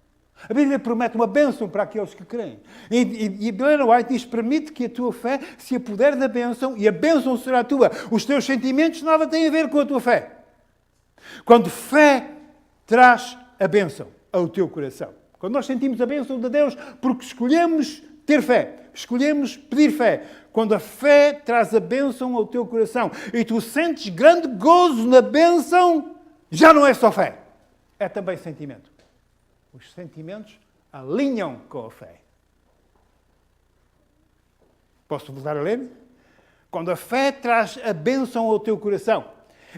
A Bíblia promete uma bênção para aqueles que creem. E Helena White diz, permite que a tua fé se apodere da bênção e a bênção será tua. Os teus sentimentos nada têm a ver com a tua fé. Quando fé traz a bênção ao teu coração. Quando nós sentimos a bênção de Deus porque escolhemos ter fé, escolhemos pedir fé. Quando a fé traz a bênção ao teu coração e tu sentes grande gozo na bênção, já não é só fé. É também sentimento. Os sentimentos alinham com a fé. Posso voltar a ler? Quando a fé traz a bênção ao teu coração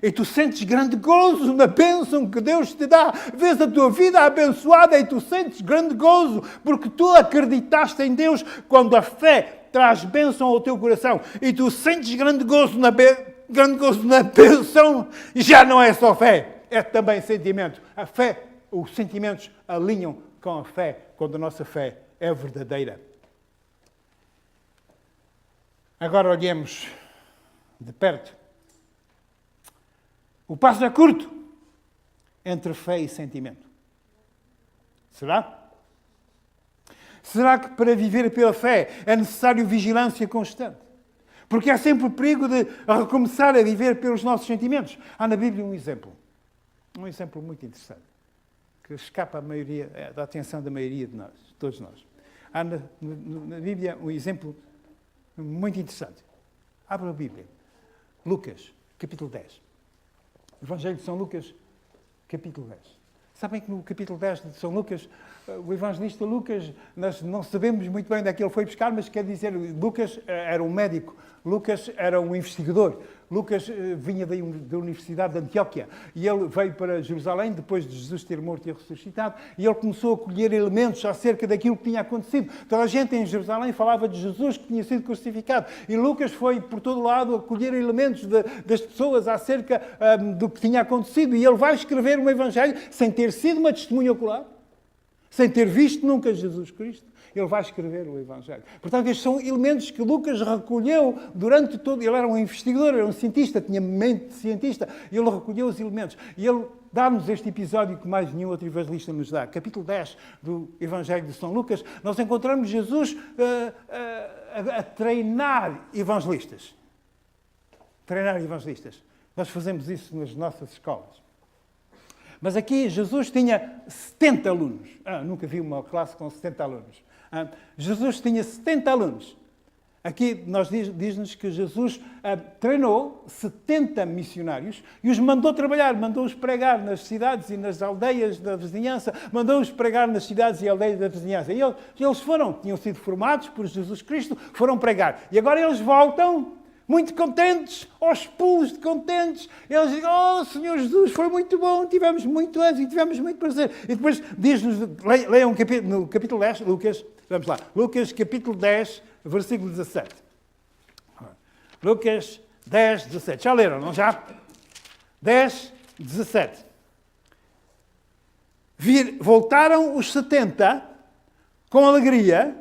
e tu sentes grande gozo na bênção que Deus te dá, vês a tua vida abençoada e tu sentes grande gozo porque tu acreditaste em Deus. Quando a fé traz bênção ao teu coração e tu sentes grande gozo na bênção, já não é só fé, é também sentimento. A fé, os sentimentos alinham com a fé quando a nossa fé é verdadeira. Agora olhemos de perto. O passo é curto entre fé e sentimento. Será? Será que para viver pela fé é necessário vigilância constante? Porque há sempre o perigo de recomeçar a viver pelos nossos sentimentos. Há na Bíblia um exemplo muito interessante, que escapa da atenção da maioria de nós, de todos nós. Há na Bíblia um exemplo muito interessante. Abra a Bíblia. Lucas, capítulo 10. Evangelho de São Lucas, capítulo 10. Sabem que no capítulo 10 de São Lucas, o evangelista Lucas, nós não sabemos muito bem onde é que ele foi buscar, mas quer dizer, Lucas era um médico, Lucas era um investigador, Lucas vinha da Universidade de Antioquia e ele veio para Jerusalém depois de Jesus ter morto e ressuscitado e ele começou a colher elementos acerca daquilo que tinha acontecido. Toda a gente em Jerusalém falava de Jesus que tinha sido crucificado e Lucas foi por todo lado a colher elementos das pessoas acerca do que tinha acontecido e ele vai escrever um evangelho sem ter sido uma testemunha ocular, sem ter visto nunca Jesus Cristo. Ele vai escrever o Evangelho. Portanto, estes são elementos que Lucas recolheu durante todo... Ele era um investigador, era um cientista, tinha mente de cientista. E ele recolheu os elementos. E ele dá-nos este episódio que mais nenhum outro evangelista nos dá. Capítulo 10 do Evangelho de São Lucas. Nós encontramos Jesus a treinar evangelistas. Treinar evangelistas. Nós fazemos isso nas nossas escolas. Mas aqui Jesus tinha 70 alunos. Nunca vi uma classe com 70 alunos. Jesus tinha 70 alunos. Aqui diz-nos que Jesus treinou 70 missionários e os mandou trabalhar, mandou-os pregar nas cidades e nas aldeias da vizinhança, mandou-os pregar nas cidades e aldeias da vizinhança. E eles tinham sido formados por Jesus Cristo, foram pregar. E agora eles voltam muito contentes, aos pulos de contentes. Eles dizem, oh Senhor Jesus, foi muito bom, tivemos muito êxito, tivemos muito prazer. E depois diz-nos, leiam no capítulo 10, Lucas, vamos lá, Lucas capítulo 10, versículo 17. Lucas 10, 17. Já leram, não já? 10, 17. Voltaram os 70 com alegria,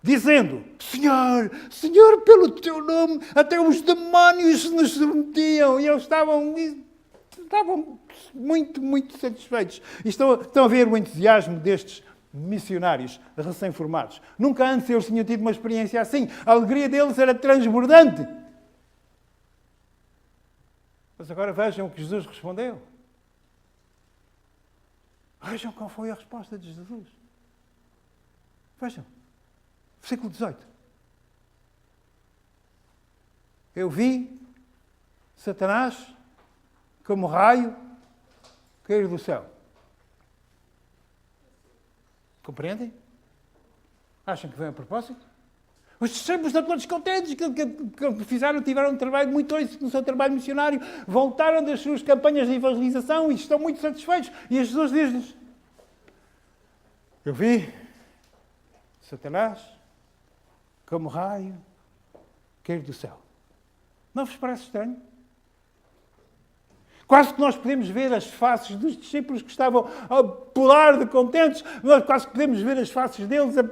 dizendo, Senhor, Senhor, pelo teu nome, até os demónios nos submetiam. E eles estavam muito, muito satisfeitos. E estão a ver o entusiasmo destes missionários recém-formados. Nunca antes eles tinham tido uma experiência assim. A alegria deles era transbordante. Mas agora vejam o que Jesus respondeu. Vejam qual foi a resposta de Jesus. Vejam. Versículo 18. Eu vi Satanás como raio cair do céu. Compreendem? Acham que vem a propósito? Os discípulos estão todos contentes que tiveram um trabalho muito êxito no seu trabalho missionário, voltaram das suas campanhas de evangelização e estão muito satisfeitos. E Jesus diz-lhes, eu vi Satanás como raio cair do céu. Não vos parece estranho? Quase que nós podemos ver as faces dos discípulos que estavam a pular de contentes, nós quase que podemos ver as faces deles a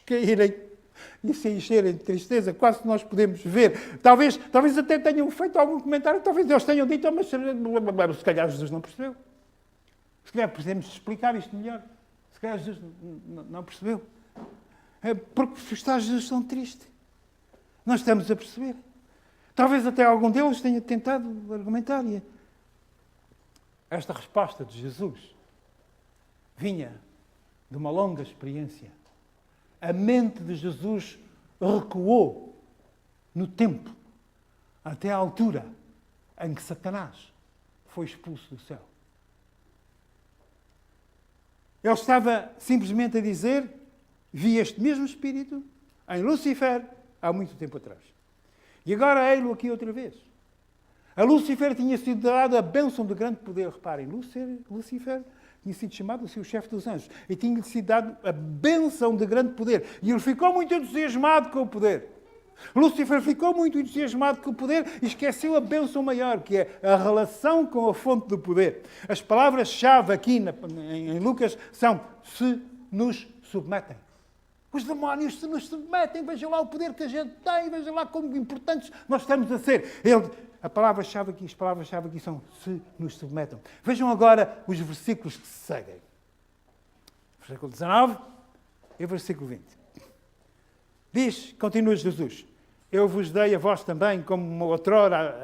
caírem e se encherem de tristeza, quase que nós podemos ver. Talvez até tenham feito algum comentário, talvez eles tenham dito, mas se calhar Jesus não percebeu. Se calhar podemos explicar isto melhor. Se calhar Jesus não percebeu. É porque está Jesus tão triste. Nós estamos a perceber. Talvez até algum deles tenha tentado argumentar. Esta resposta de Jesus vinha de uma longa experiência. A mente de Jesus recuou no tempo até à altura em que Satanás foi expulso do céu. Ele estava simplesmente a dizer, vi este mesmo Espírito em Lúcifer há muito tempo atrás. E agora ei-lo aqui outra vez. A Lúcifer tinha sido dada a bênção de grande poder. Reparem, Lúcifer tinha sido chamado assim o chefe dos anjos. E tinha sido dado a bênção de grande poder. E ele ficou muito entusiasmado com o poder. Lúcifer ficou muito entusiasmado com o poder e esqueceu a bênção maior, que é a relação com a fonte do poder. As palavras-chave aqui em Lucas são se nos submetem. Os demónios se nos submetem, vejam lá o poder que a gente tem, vejam lá como importantes nós estamos a ser. As palavras-chave aqui são se nos submetam. Vejam agora os versículos que se seguem. Versículo 19 e versículo 20. Diz, continua Jesus, eu vos dei a vós também, como outrora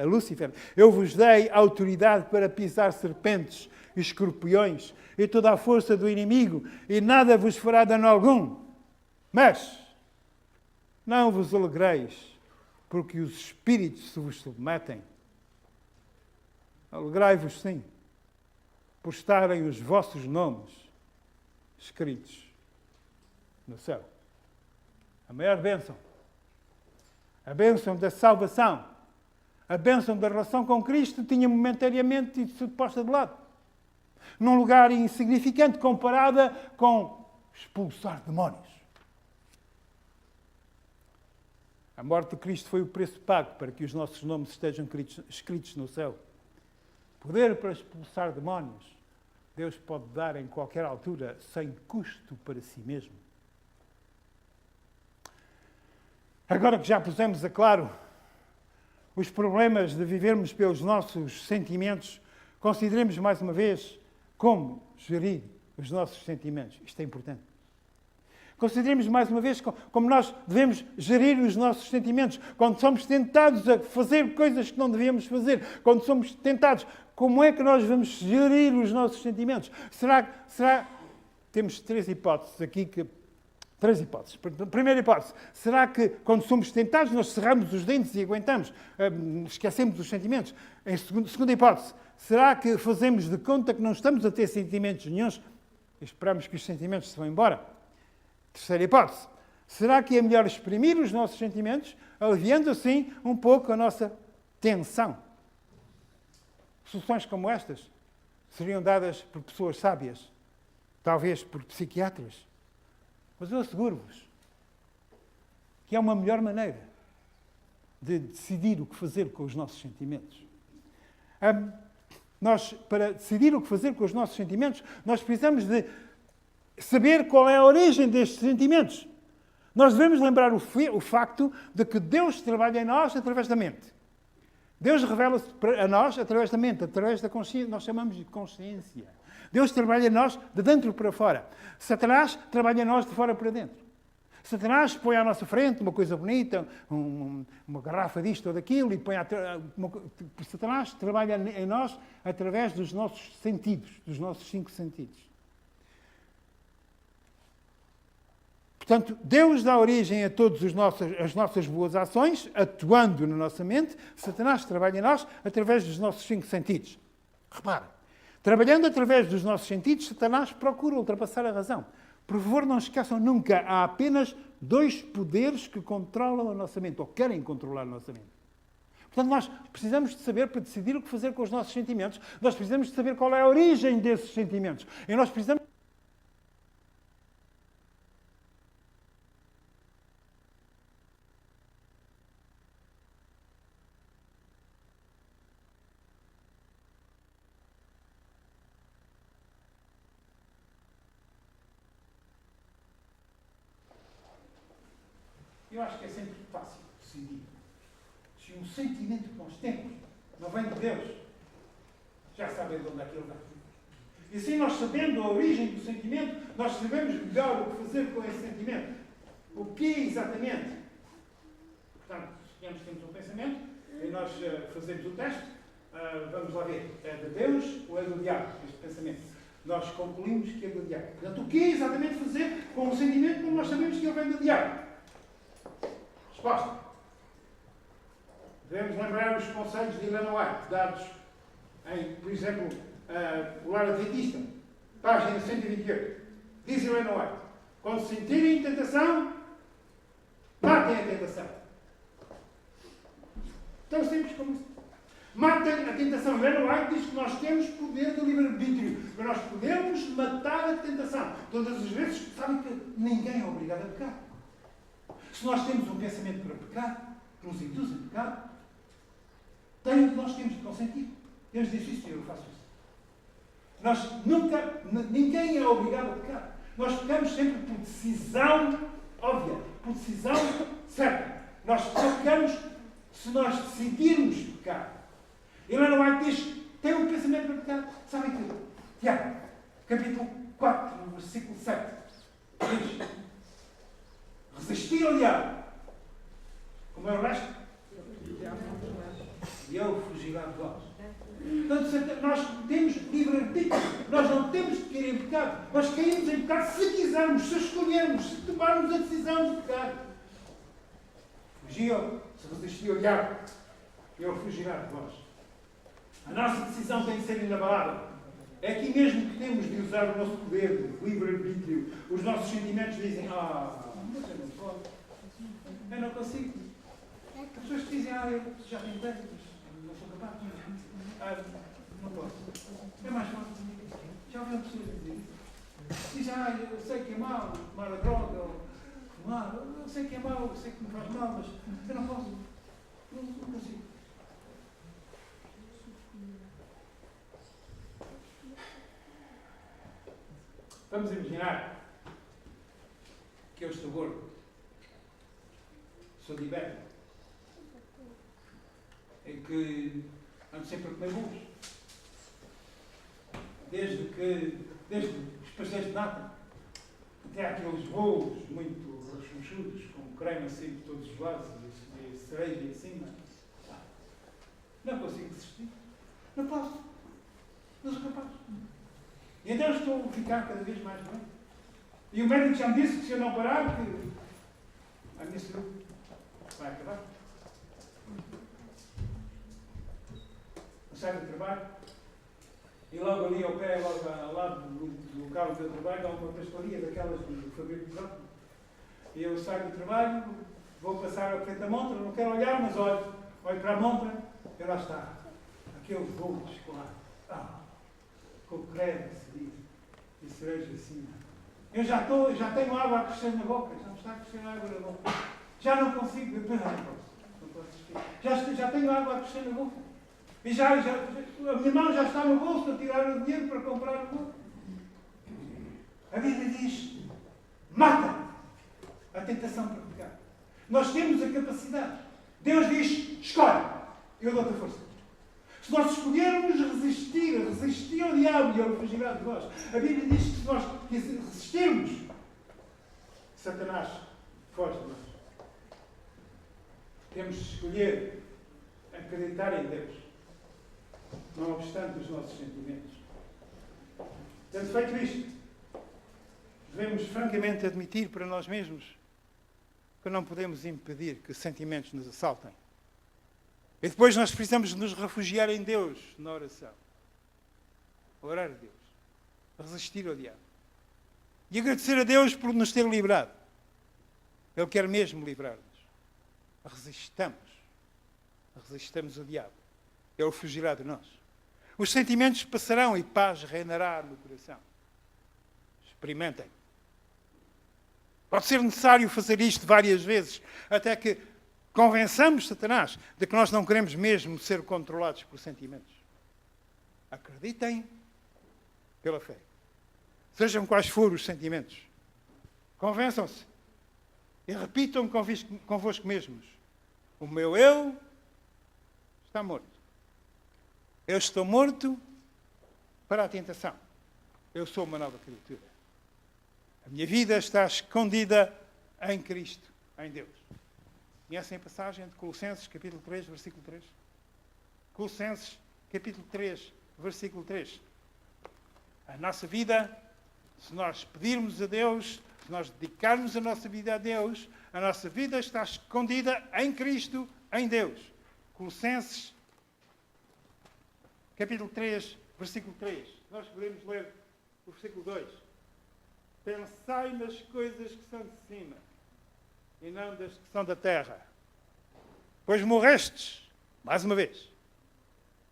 a Lúcifer, eu vos dei autoridade para pisar serpentes e escorpiões e toda a força do inimigo, e nada vos fará dano algum. Mas não vos alegreis, porque os espíritos se vos submetem. Alegrai-vos, sim, por estarem os vossos nomes escritos no céu. A maior bênção, a bênção da salvação, a bênção da relação com Cristo tinha momentaneamente sido posta de lado. Num lugar insignificante comparada com expulsar demónios. A morte de Cristo foi o preço pago para que os nossos nomes estejam escritos no céu. Poder para expulsar demónios, Deus pode dar em qualquer altura, sem custo para si mesmo. Agora que já pusemos a claro os problemas de vivermos pelos nossos sentimentos, consideremos mais uma vez como gerir os nossos sentimentos. Isto é importante. Consideremos mais uma vez como nós devemos gerir os nossos sentimentos. Quando somos tentados a fazer coisas que não devíamos fazer, quando somos tentados, como é que nós vamos gerir os nossos sentimentos? Temos três hipóteses aqui que... Três hipóteses. Primeira hipótese, será que quando somos tentados nós cerramos os dentes e aguentamos, esquecemos os sentimentos? Segunda hipótese, será que fazemos de conta que não estamos a ter sentimentos nenhuns e esperamos que os sentimentos se vão embora? Terceira hipótese, Será que é melhor exprimir os nossos sentimentos, aliviando assim um pouco a nossa tensão? Soluções como estas seriam dadas por pessoas sábias, talvez por psiquiatras. Mas eu asseguro-vos que há uma melhor maneira de decidir o que fazer com os nossos sentimentos. Nós, para decidir o que fazer com os nossos sentimentos, nós precisamos de saber qual é a origem destes sentimentos. Nós devemos lembrar o facto de que Deus trabalha em nós através da mente. Deus revela-se a nós através da mente, através da consciência. Nós chamamos de consciência. Deus trabalha em nós de dentro para fora. Satanás trabalha em nós de fora para dentro. Satanás põe à nossa frente uma coisa bonita, uma garrafa disto ou daquilo, e Satanás trabalha em nós através dos nossos sentidos, dos nossos 5 sentidos. Portanto, Deus dá origem a todas as nossas boas ações, atuando na nossa mente. Satanás trabalha em nós através dos nossos 5 sentidos. Repara, trabalhando através dos nossos sentidos, Satanás procura ultrapassar a razão. Por favor, não esqueçam nunca, há apenas 2 poderes que controlam a nossa mente, ou querem controlar a nossa mente. Portanto, nós precisamos de saber, para decidir o que fazer com os nossos sentimentos, nós precisamos de saber qual é a origem desses sentimentos. E nós precisamos... Eu acho que é sempre fácil decidir. Se um sentimento que nós temos não vem de Deus, já sabem de onde é que ele vem. E assim, nós sabendo a origem do sentimento, nós sabemos melhor o que fazer com esse sentimento. O que exatamente? Portanto, suponhamos que temos um pensamento e nós fazemos o teste. Vamos lá ver, é de Deus ou é do diabo este pensamento? Nós concluímos que é do diabo. Portanto, o que exatamente fazer com um sentimento quando nós sabemos que ele vem do diabo? Resposta. Devemos lembrar os conselhos de Ellen White, dados em, por exemplo, o Lar Adventista, página 128. Diz Ellen White: quando sentirem tentação, matem a tentação. Tão simples como isso. Matem a tentação. Ellen White diz que nós temos poder de livre-arbítrio, mas nós podemos matar a tentação. Todas as vezes, sabem que ninguém é obrigado a pecar. Se nós temos um pensamento para pecar, que nos induz a pecar, nós temos de consentir. Temos de dizer, eu faço isso. Ninguém é obrigado a pecar. Nós pecamos sempre por decisão óbvia, por decisão certa. Nós só pecamos se nós decidirmos pecar. Ellen White diz, tem um pensamento para pecar. Sabem que? Tiago, capítulo 4, no versículo 7, diz: resistir ao diabo. Como é o resto? E ele fugirá de vós. Portanto, nós temos livre-arbítrio. Nós não temos de cair em pecado. Nós caímos em pecado se quisermos, se escolhermos, se tomarmos a decisão de pecar. Fugiam, se resistir ao diabo, ele fugirá de vós. A nossa decisão tem de ser inabalável. É aqui mesmo que temos de usar o nosso poder de livre-arbítrio. Os nossos sentimentos dizem, mas eu não posso. Eu não consigo. As pessoas que dizem, eu já tentei, mas não sou capaz. Não posso. É mais fácil. Já ouviu pessoas dizer isso? Dizem, eu sei que é mau tomar a droga ou fumar. Eu sei que é mau, eu sei que me faz mal, mas eu não posso. Não consigo. Vamos imaginar que eu estou gordo, sou diabético, em que ando sempre a comer bolos. Desde os pastéis de nata até aqueles bolos muito rechonchudos, com creme assim por todos os lados e cereja em cima. Não consigo resistir. Não posso. Não sou capaz. E então estou a ficar cada vez mais bem. E o médico já me disse que se eu não parar, que a minha saúde vai acabar. Eu saio do trabalho e logo ali ao pé, logo ao lado do local do meu trabalho, há uma pastelaria daquelas do fabrico de próprio. E eu saio do trabalho, vou passar à frente da montra, não quero olhar, mas olho para a montra e lá está. Aquele voo de chocolate. Com o creme a seguir. E cereja assim. Eu já tenho água a crescer na boca. Já me está a crescer água na boca. Já não consigo. Não posso. Já tenho água a crescer na boca. E a minha mão já está no bolso a tirar o dinheiro para comprar o boca. A Bíblia diz: mata a tentação para pecar. Nós temos a capacidade. Deus diz: escolhe, eu dou-te a força. Se nós escolhermos resistir ao diabo e ele fugirá de nós. A Bíblia diz que se nós resistirmos, Satanás foge de nós. Temos de escolher acreditar em Deus, não obstante os nossos sentimentos. Tendo feito isto, devemos francamente admitir para nós mesmos que não podemos impedir que sentimentos nos assaltem. E depois nós precisamos nos refugiar em Deus na oração. Orar a Deus. Resistir ao diabo. E agradecer a Deus por nos ter livrado. Ele quer mesmo livrar-nos. Resistamos ao diabo. Ele fugirá de nós. Os sentimentos passarão e paz reinará no coração. Experimentem. Pode ser necessário fazer isto várias vezes, até que convençamos Satanás de que nós não queremos mesmo ser controlados por sentimentos. Acreditem pela fé. Sejam quais forem os sentimentos. Convençam-se. E repitam convosco mesmos. O meu eu está morto. Eu estou morto para a tentação. Eu sou uma nova criatura. A minha vida está escondida em Cristo, em Deus. Conhecem a passagem de Colossenses, capítulo 3, versículo 3? Colossenses, capítulo 3, versículo 3. A nossa vida, se nós pedirmos a Deus, se nós dedicarmos a nossa vida a Deus, a nossa vida está escondida em Cristo, em Deus. Colossenses, capítulo 3, versículo 3. Nós podemos ler o versículo 2. Pensai nas coisas que são de cima e não das que são da terra. Pois morrestes, mais uma vez,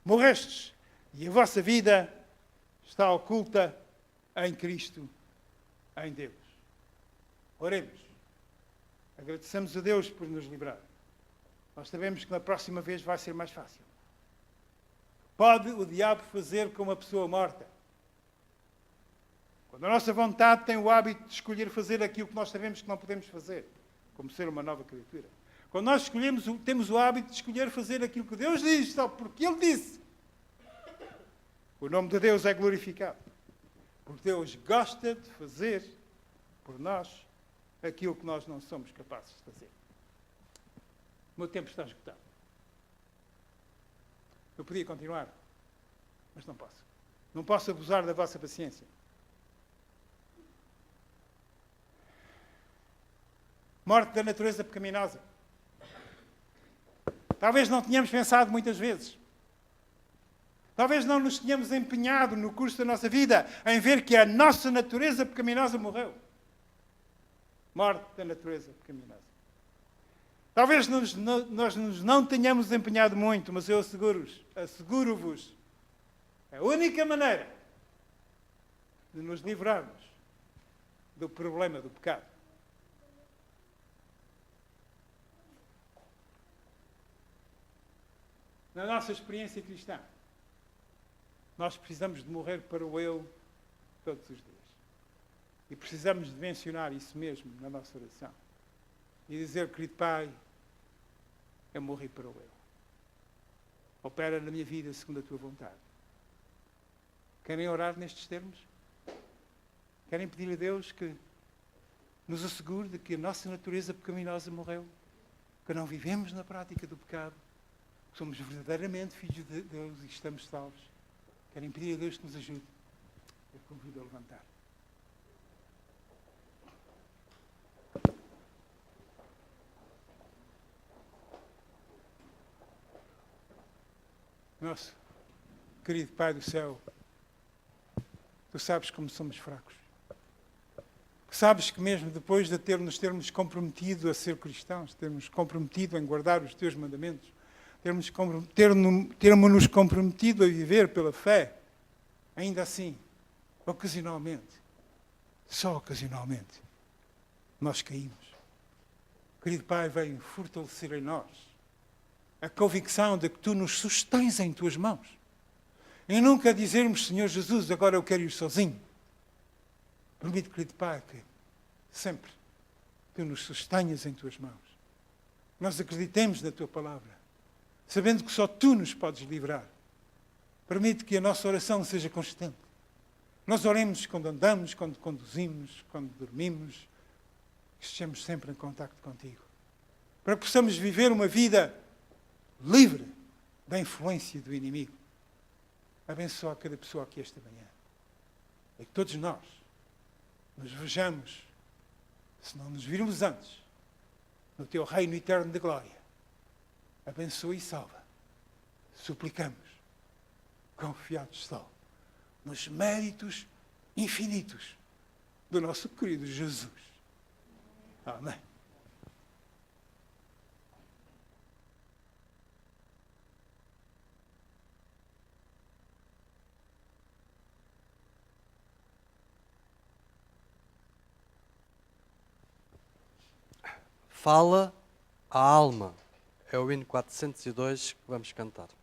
morrestes, e a vossa vida está oculta em Cristo, em Deus. Oremos. Agradecemos a Deus por nos livrar. Nós sabemos que na próxima vez vai ser mais fácil. Pode o diabo fazer com uma pessoa morta? Quando a nossa vontade tem o hábito de escolher fazer aquilo que nós sabemos que não podemos fazer, como ser uma nova criatura. Quando nós temos o hábito de escolher fazer aquilo que Deus diz, só porque Ele disse, o nome de Deus é glorificado. Porque Deus gosta de fazer por nós aquilo que nós não somos capazes de fazer. O meu tempo está esgotado. Eu podia continuar, mas não posso. Não posso abusar da vossa paciência. Morte da natureza pecaminosa. Talvez não tenhamos pensado muitas vezes. Talvez não nos tenhamos empenhado no curso da nossa vida em ver que a nossa natureza pecaminosa morreu. Morte da natureza pecaminosa. Talvez nós nos não tenhamos empenhado muito, mas eu asseguro-vos, a única maneira de nos livrarmos do problema do pecado na nossa experiência cristã, nós precisamos de morrer para o eu todos os dias. E precisamos de mencionar isso mesmo na nossa oração. E dizer, querido Pai, eu morri para o eu. Opera na minha vida segundo a tua vontade. Querem orar nestes termos? Querem pedir a Deus que nos assegure de que a nossa natureza pecaminosa morreu? Que não vivemos na prática do pecado? Somos verdadeiramente filhos de Deus e estamos salvos. Querem pedir a Deus que nos ajude? Eu convido a levantar. Nosso querido Pai do céu, Tu sabes como somos fracos. que sabes que mesmo depois de nos termos comprometido a ser cristãos, termos comprometido em guardar os teus mandamentos, termos-nos comprometido a viver pela fé, ainda assim, ocasionalmente, só ocasionalmente, nós caímos. Querido Pai, vem fortalecer em nós a convicção de que Tu nos sustens em Tuas mãos. E nunca dizermos, Senhor Jesus, agora eu quero ir sozinho. Permite, querido Pai, que sempre Tu nos sustenhas em Tuas mãos. Nós acreditemos na Tua palavra, sabendo que só Tu nos podes livrar. Permite que a nossa oração seja constante. Nós oremos quando andamos, quando conduzimos, quando dormimos, que estejamos sempre em contacto contigo. Para que possamos viver uma vida livre da influência do inimigo. Abençoa cada pessoa aqui esta manhã. E que todos nós nos vejamos, se não nos virmos antes, no Teu reino eterno de glória. Abençoa e salva. Suplicamos, confiados só nos méritos infinitos do nosso querido Jesus. Amém. Fala a alma. É o hino 402 que vamos cantar. Fala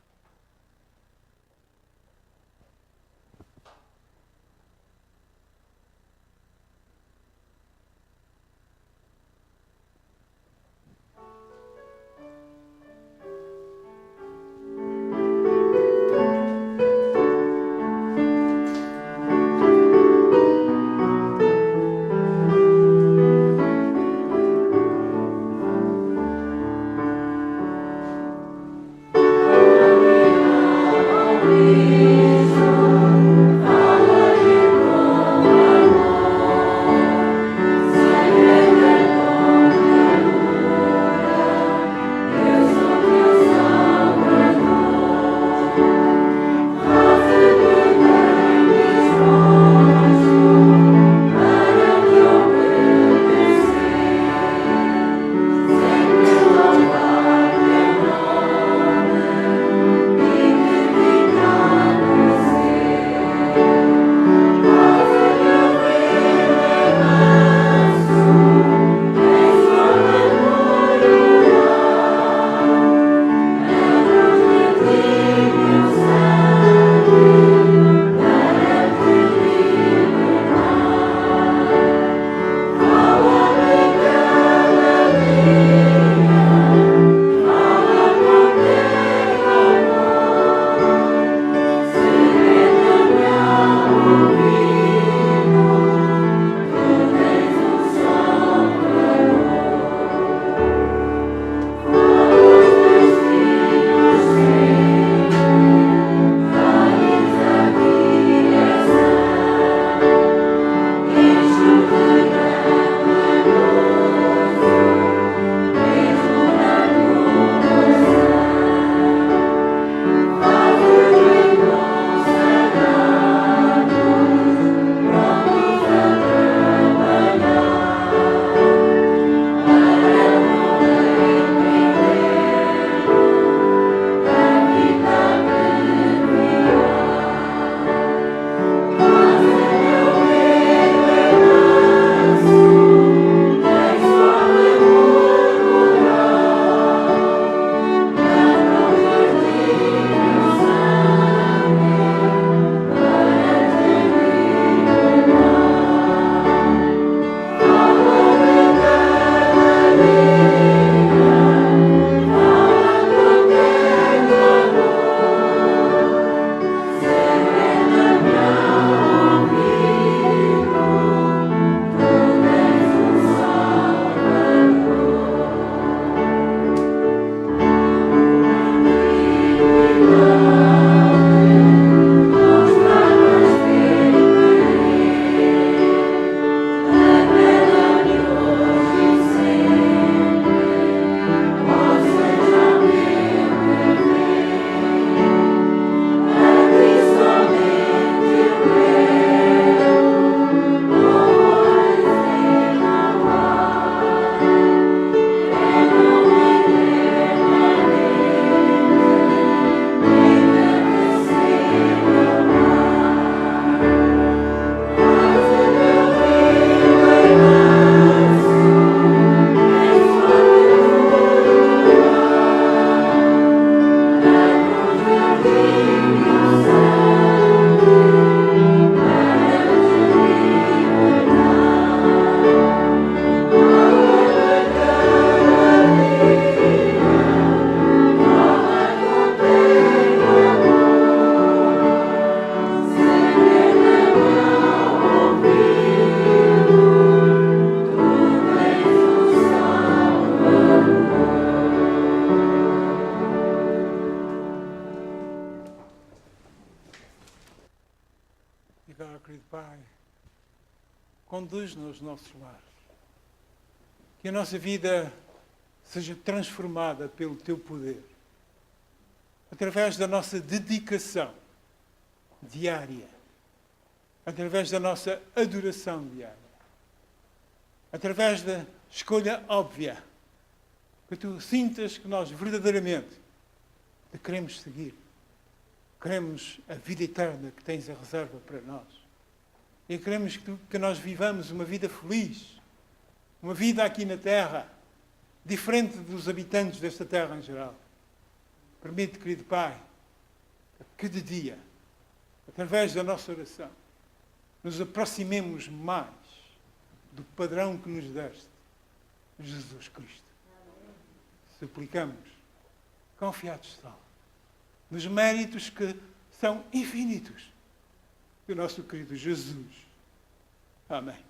conduz-nos aos nossos lares. Que a nossa vida seja transformada pelo Teu poder, através da nossa dedicação diária, através da nossa adoração diária, através da escolha óbvia, que Tu sintas que nós verdadeiramente Te queremos seguir. Queremos a vida eterna que Tens a reserva para nós. E queremos que nós vivamos uma vida feliz, uma vida aqui na Terra, diferente dos habitantes desta Terra em geral. Permite, querido Pai, que de dia, através da nossa oração, nos aproximemos mais do padrão que nos deste, Jesus Cristo. Suplicamos, confiados estão, nos méritos que são infinitos do nosso querido Jesus. Amém.